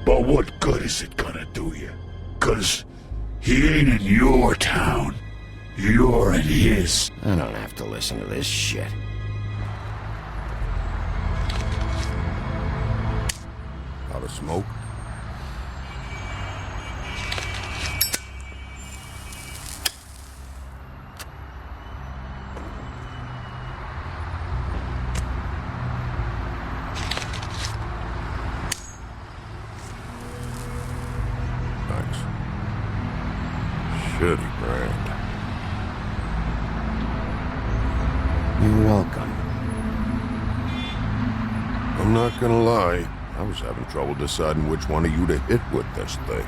but what good is it gonna do you? 'Cause he ain't in your town. You're in his. I don't have to listen to this shit. Out of smoke? Thanks. Shitty brand. You're welcome. I'm not gonna lie. I was having trouble deciding which one of you to hit with this thing.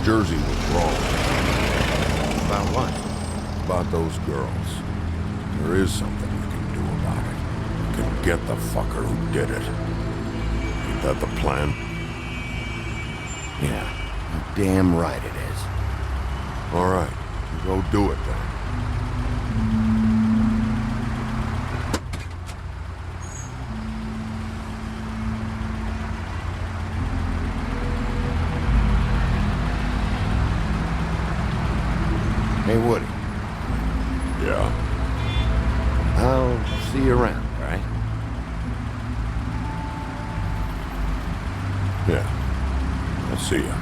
Jersey was wrong. About what? About those girls. There is something you can do about it. You can get the fucker who did it. Ain't that the plan? Yeah, you're damn right it is. All right, you go do it then. Hey, Woody. Yeah? I'll see you around, all right? Yeah. I'll see ya.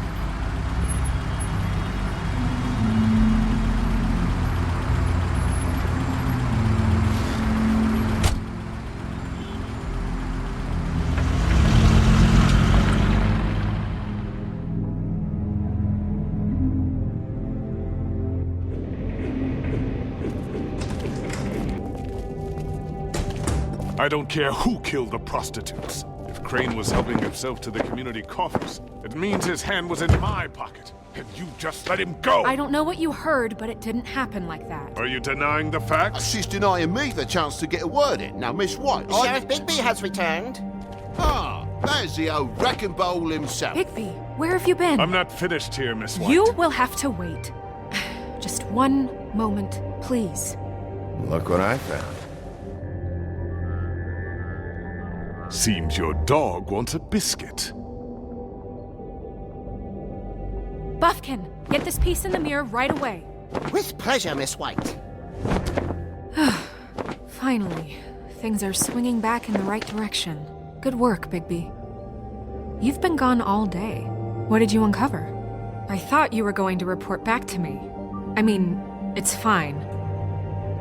I don't care who killed the prostitutes. If Crane was helping himself to the community coffers, it means his hand was in my pocket. And you just let him go! I don't know what you heard, but it didn't happen like that. Are you denying the facts? She's denying me the chance to get a word in. Now, Miss White, Sheriff Bigby has returned. Ah, there's the old wrecking bowl himself. Bigby, where have you been? I'm not finished here, Miss White. You will have to wait. Just one moment, please. Look what I found. Seems your dog wants a biscuit. Buffkin, get this piece in the mirror right away. With pleasure, Miss White. Finally. things are swinging back in the right direction. Good work, Bigby. You've been gone all day. What did you uncover? I thought you were going to report back to me. I mean, it's fine.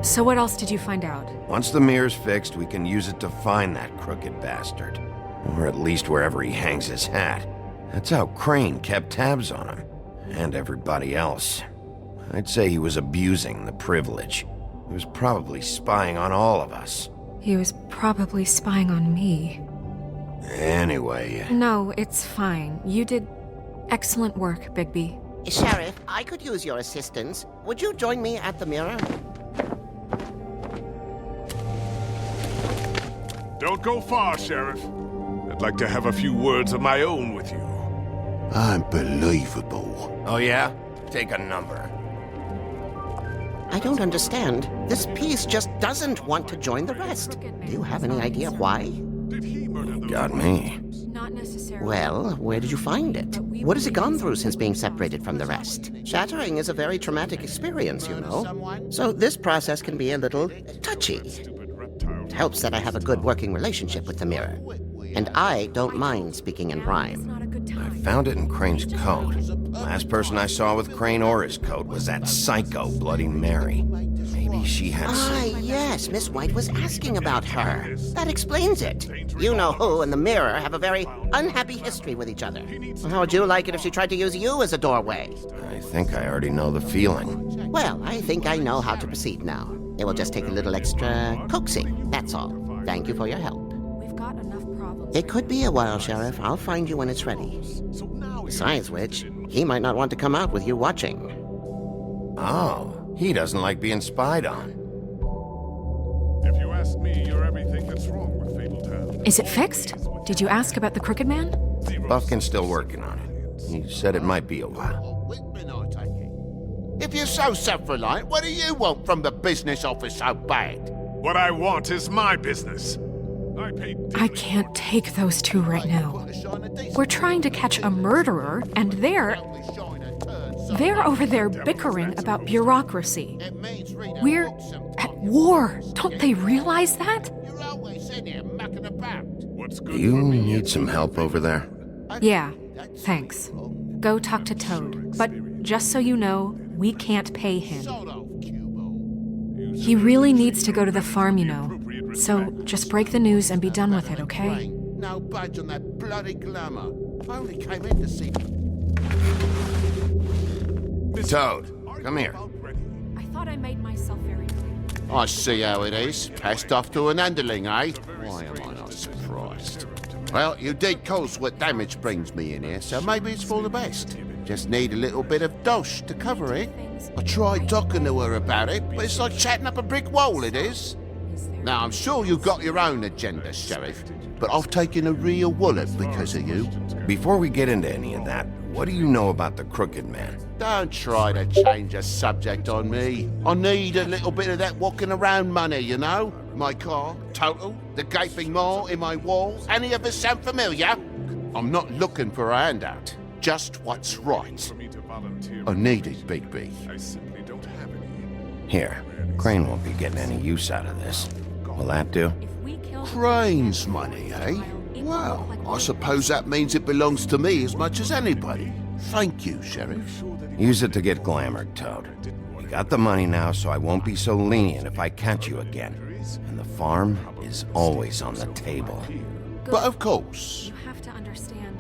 So what else did you find out? Once the mirror's fixed, we can use it to find that crooked bastard. Or at least wherever he hangs his hat. That's how Crane kept tabs on him. And everybody else. I'd say he was abusing the privilege. He was probably spying on all of us. He was probably spying on me. Anyway... No, it's fine. You did excellent work, Bigby. Sheriff, I could use your assistance. Would you join me at the mirror? Don't go far, Sheriff. I'd like to have a few words of my own with you. Unbelievable. Oh yeah? Take a number. I don't understand. This piece just doesn't want to join the rest. Do you have any idea why? Got me. Not necessarily. Well, where did you find it? What has it gone through since being separated from the rest? Shattering is a very traumatic experience, you know. So this process can be a little touchy. It helps that I have a good working relationship with the mirror. And I don't mind speaking in rhyme. I found it in Crane's coat. Last person I saw with Crane or his coat was that psycho Bloody Mary. Maybe she had some... Yes, Miss White was asking about her. That explains it. You know who and the mirror have a very unhappy history with each other. How would you like it if she tried to use you as a doorway? I think I already know the feeling. Well, I think I know how to proceed now. It will just take a little extra coaxing, that's all. Thank you for your help. It could be a while, Sheriff. I'll find you when it's ready. Besides which, he might not want to come out with you watching. Oh, he doesn't like being spied on. If you ask me, you're everything that's wrong with Fabletown. Is it fixed? Did you ask about the Crooked Man? Buffkin's still working on it. He said it might be a while. If you're so self-reliant, what do you want from the business office so bad? What I want is my business. I can't take those two right now. We're trying to catch a murderer, and they're over there bickering about bureaucracy. We're at war. Don't they realize that? Do you need some help over there? Yeah, thanks. Go talk to Toad. But just so you know, we can't pay him. He really needs to go to the farm, you know. So just break the news and be done with it, okay? No budge on that bloody glamour. I only came in to see... Toad, come here. I thought I made myself very clear. I see how it is. Passed off to an underling, eh? Why am I not surprised? Well, you did cause what damage brings me in here, so maybe it's for the best. Just need a little bit of dosh to cover it. I tried talking to her about it, but it's like chatting up a brick wall, it is. Now, I'm sure you've got your own agenda, Sheriff, but I've taken a real wallet because of you. Before we get into any of that, what do you know about the Crooked Man? Don't try to change a subject on me. I need a little bit of that walking around money, you know? My car, total, the gaping maw in my wall. Any of us sound familiar? I'm not looking for a handout. Just what's right. I need it, Bigby. Here, Crane won't be getting any use out of this. Will that do? Crane's money, eh? Well, I suppose that means it belongs to me as much as anybody. Thank you, Sheriff. Use it to get glamored, Toad. You got the money now, so I won't be so lenient if I catch you again. And the farm is always on the table. But of course. You have to understand.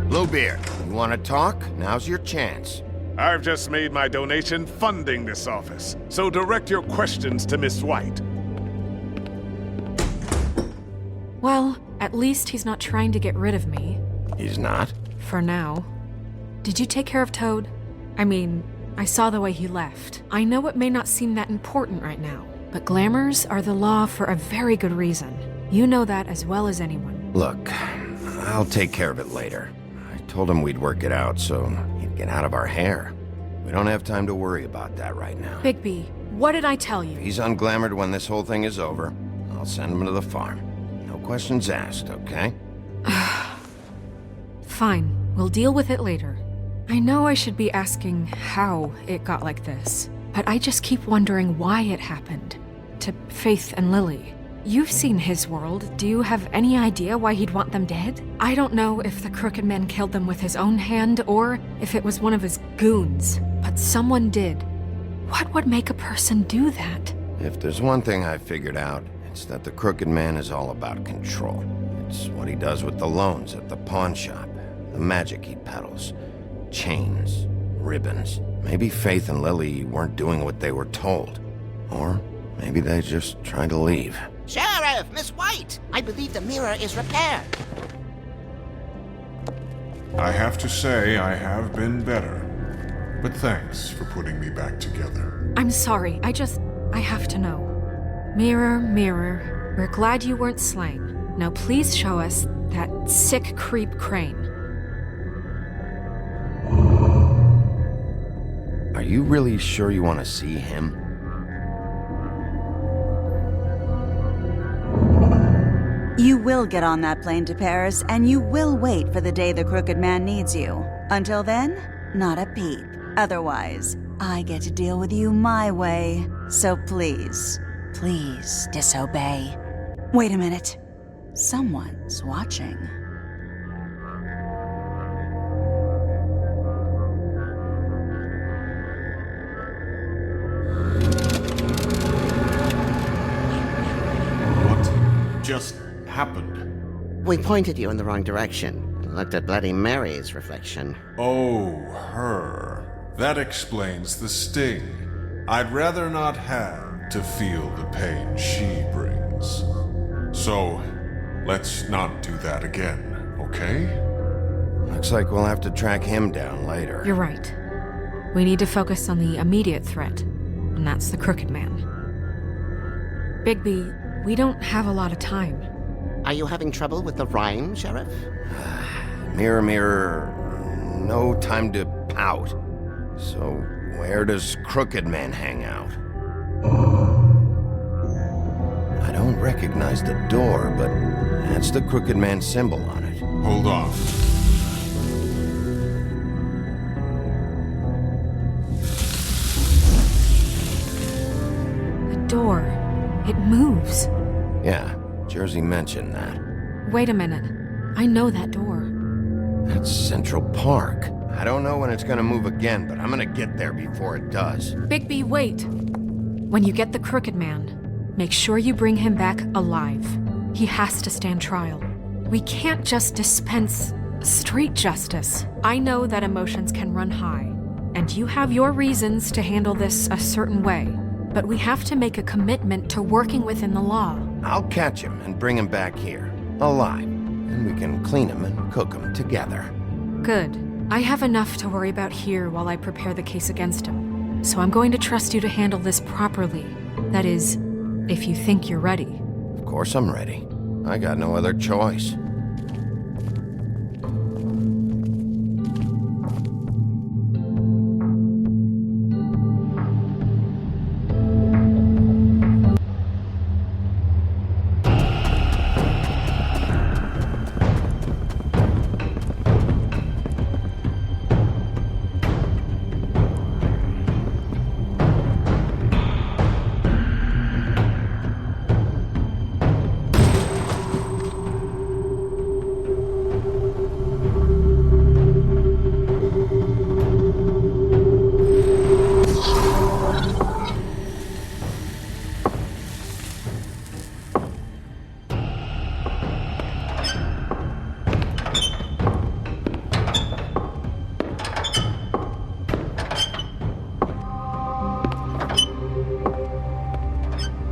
Bluebeard, you want to talk? Now's your chance. I've just made my donation funding this office, so direct your questions to Miss White. Well, at least he's not trying to get rid of me. He's not? For now. Did you take care of Toad? I mean, I saw the way he left. I know it may not seem that important right now, but glamours are the law for a very good reason. You know that as well as anyone. Look, I'll take care of it later. I told him we'd work it out, so he'd get out of our hair. We don't have time to worry about that right now. Bigby, what did I tell you? He's unglamored when this whole thing is over. I'll send him to the farm. No questions asked, okay? Fine, we'll deal with it later. I know I should be asking how it got like this, but I just keep wondering why it happened. To Faith and Lily. You've seen his world. Do you have any idea why he'd want them dead? I don't know if the Crooked Man killed them with his own hand or if it was one of his goons, but someone did. What would make a person do that? If there's one thing I figured out, it's that the Crooked Man is all about control. It's what he does with the loans at the pawn shop, the magic he peddles, chains, ribbons. Maybe Faith and Lily weren't doing what they were told. Or maybe they just tried to leave. Sheriff, Miss White! I believe the mirror is repaired. I have to say I have been better. But thanks for putting me back together. I'm sorry, I have to know. Mirror, mirror, we're glad you weren't slain. Now please show us that sick creep Crane. Are you really sure you want to see him? You will get on that plane to Paris, and you will wait for the day the Crooked Man needs you. Until then, not a peep. Otherwise, I get to deal with you my way. So please, please disobey. Wait a minute. Someone's watching. What just happened? We pointed you in the wrong direction and looked at Bloody Mary's reflection. Oh, her. That explains the sting. I'd rather not have to feel the pain she brings. So, let's not do that again, okay? Looks like we'll have to track him down later. You're right. We need to focus on the immediate threat, and that's the Crooked Man. Bigby, we don't have a lot of time. Are you having trouble with the rhyme, Sheriff? Mirror, mirror, no time to pout. So, where does Crooked Man hang out? I don't recognize the door, but that's the Crooked Man symbol on it. Hold on. The door. It moves. Yeah, Jersey mentioned that. Wait a minute. I know that door. That's Central Park. I don't know when it's gonna move again, but I'm gonna get there before it does. Bigby, wait! When you get the Crooked Man, make sure you bring him back alive. He has to stand trial. We can't just dispense street justice. I know that emotions can run high, and you have your reasons to handle this a certain way, but we have to make a commitment to working within the law. I'll catch him and bring him back here, alive, and we can clean him and cook him together. Good. I have enough to worry about here while I prepare the case against him. So I'm going to trust you to handle this properly. That is, if you think you're ready. Of course I'm ready. I got no other choice.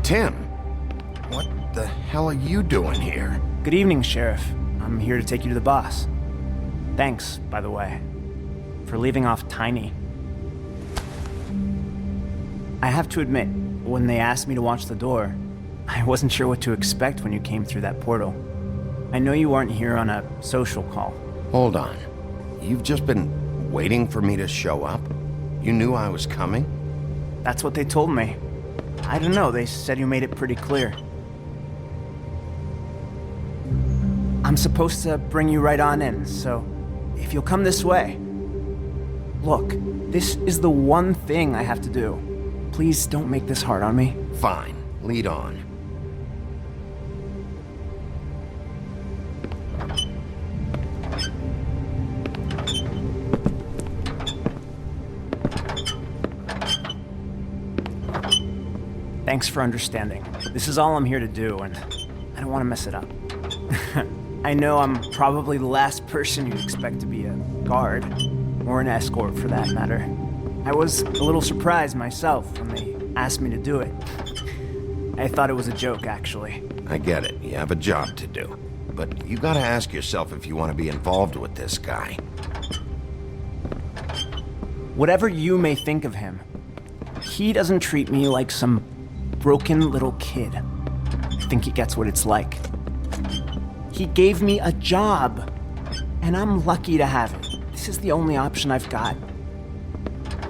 Tim, what the hell are you doing here? Good evening, Sheriff. I'm here to take you to the boss. Thanks, by the way, for leaving off Tiny. I have to admit, when they asked me to watch the door, I wasn't sure what to expect when you came through that portal. I know you aren't here on a social call. Hold on. You've just been waiting for me to show up? You knew I was coming? That's what they told me. I don't know, they said you made it pretty clear. I'm supposed to bring you right on in, so if you'll come this way. Look, this is the one thing I have to do. Please don't make this hard on me. Fine. Lead on. Thanks for understanding. This is all I'm here to do, and I don't want to mess it up. I know I'm probably the last person you'd expect to be a guard, or an escort for that matter. I was a little surprised myself when they asked me to do it. I thought it was a joke, actually. I get it. You have a job to do. But you gotta ask yourself if you want to be involved with this guy. Whatever you may think of him, he doesn't treat me like some broken little kid. I think he gets what it's like. He gave me a job, and I'm lucky to have it. This is the only option I've got.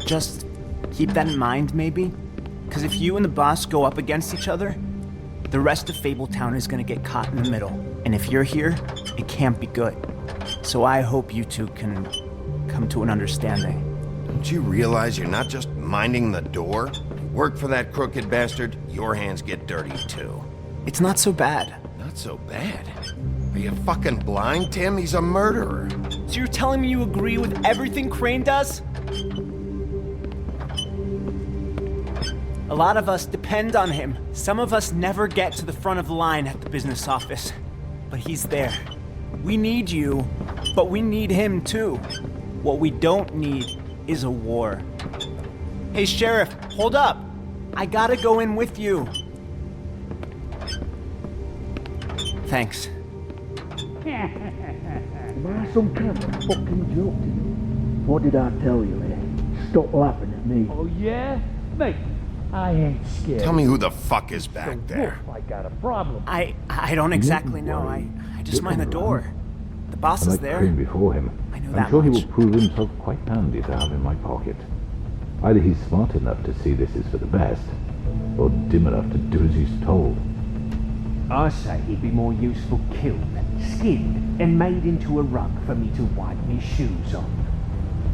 Just keep that in mind, maybe? Because if you and the boss go up against each other, the rest of Fabletown is gonna get caught in the middle. And if you're here, it can't be good. So I hope you two can come to an understanding. Don't you realize you're not just minding the door? Work for that crooked bastard, your hands get dirty too. It's not so bad. Not so bad? Are you fucking blind, Tim? He's a murderer. So you're telling me you agree with everything Crane does? A lot of us depend on him. Some of us never get to the front of the line at the business office. But he's there. We need you, but we need him too. What we don't need is a war. Hey, Sheriff, hold up. I gotta go in with you. Thanks. Am I some kind of fucking joke to you? What did I tell you, eh? Stop laughing at me. Oh, yeah? Mate, I ain't scared. Tell me who the fuck is back there. I got a problem. I don't exactly know. I just mind the door. The boss is there. Crane before him. I know I'm that sure much. he will prove himself quite handy to have in my pocket. Either he's smart enough to see this is for the best, or dim enough to do as he's told. I say he'd be more useful killed, skinned, and made into a rug for me to wipe me shoes on.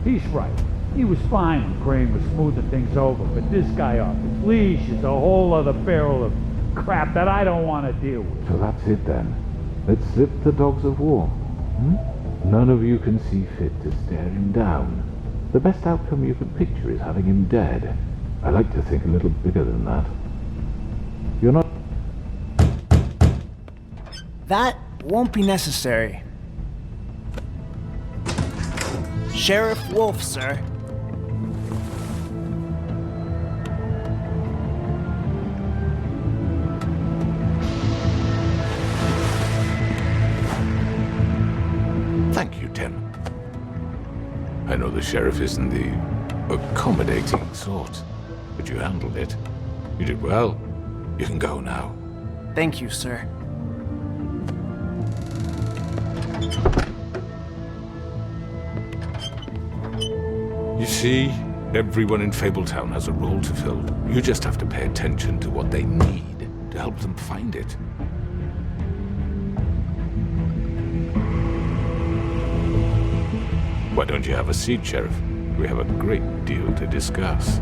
He's right. He was fine when Crane was smoothing things over, but this guy off his leash is a whole other barrel of crap that I don't want to deal with. So that's it then. Let's slip the dogs of war. None of you can see fit to stare him down. The best outcome you can picture is having him dead. I like to think a little bigger than that. You're not... That won't be necessary. Sheriff Wolf, sir. Thank you, Tim. I know the sheriff isn't the accommodating sort, but you handled it. You did well. You can go now. Thank you, sir. You see, everyone in Fabletown has a role to fill. You just have to pay attention to what they need to help them find it. Why don't you have a seat, Sheriff? We have a great deal to discuss.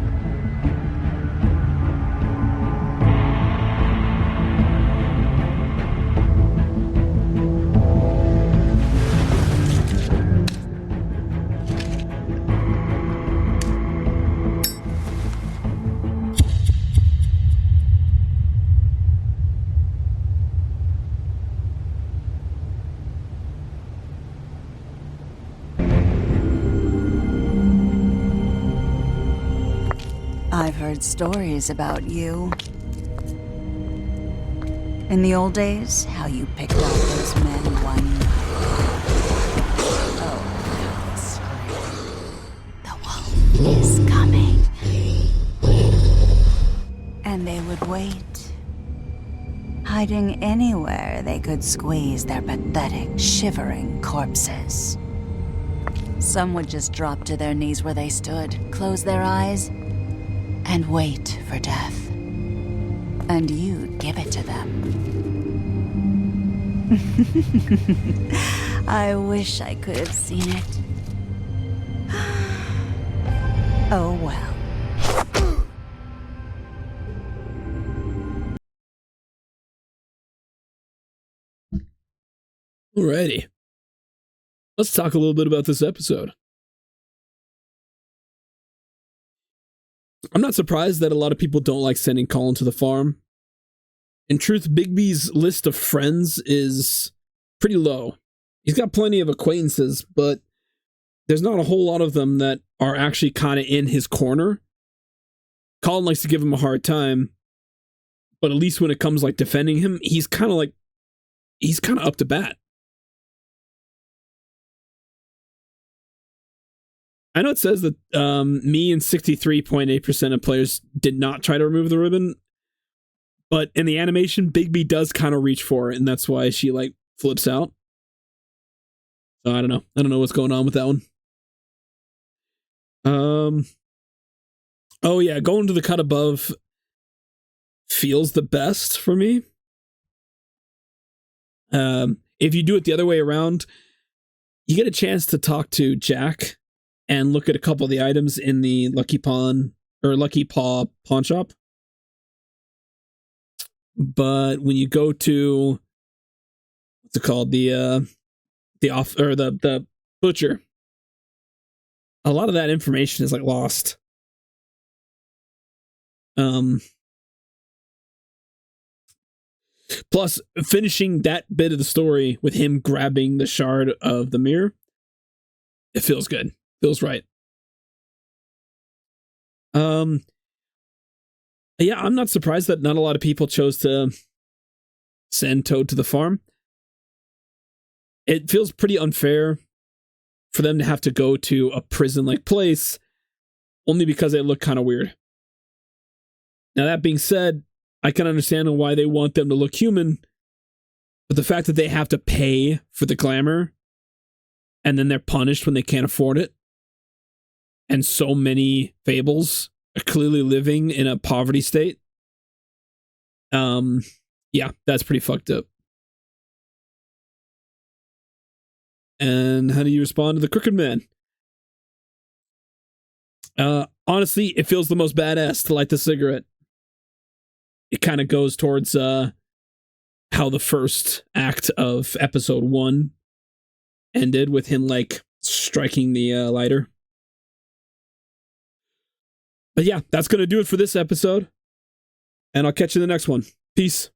I've heard stories about you. In the old days, how you picked out those men one night. Oh, sorry. The wolf is coming. And they would wait, hiding anywhere they could squeeze their pathetic, shivering corpses. Some would just drop to their knees where they stood, close their eyes, and wait for death. And you'd give it to them. I wish I could have seen it. Oh well. Alrighty. Let's talk a little bit about this episode. I'm not surprised that a lot of people don't like sending Colin to the farm. In truth, Bigby's list of friends is pretty low. He's got plenty of acquaintances, but there's not a whole lot of them that are actually kind of in his corner. Colin likes to give him a hard time, but at least when it comes like defending him, he's kind of up to bat. I know it says that me and 63.8% of players did not try to remove the ribbon, but in the animation, Bigby does kind of reach for it, and that's why she like flips out. So I don't know. I don't know what's going on with that one. Oh yeah, going to the cut above feels the best for me. If you do it the other way around, you get a chance to talk to Jack and look at a couple of the items in the Lucky Paw pawn shop. But when you go to what's it called, the butcher, a lot of that information is like lost. Plus, finishing that bit of the story with him grabbing the shard of the mirror, it feels good. Feels right. Yeah, I'm not surprised that not a lot of people chose to send Toad to the farm. It feels pretty unfair for them to have to go to a prison-like place only because they look kind of weird. Now, that being said, I can understand why they want them to look human, but the fact that they have to pay for the glamour and then they're punished when they can't afford it, and so many fables are clearly living in a poverty state, yeah, that's pretty fucked up. And how do you respond to the Crooked Man? Honestly, it feels the most badass to light the cigarette. It kind of goes towards how the first act of episode 1 ended, with him like striking the lighter. But yeah, that's going to do it for this episode. And I'll catch you in the next one. Peace.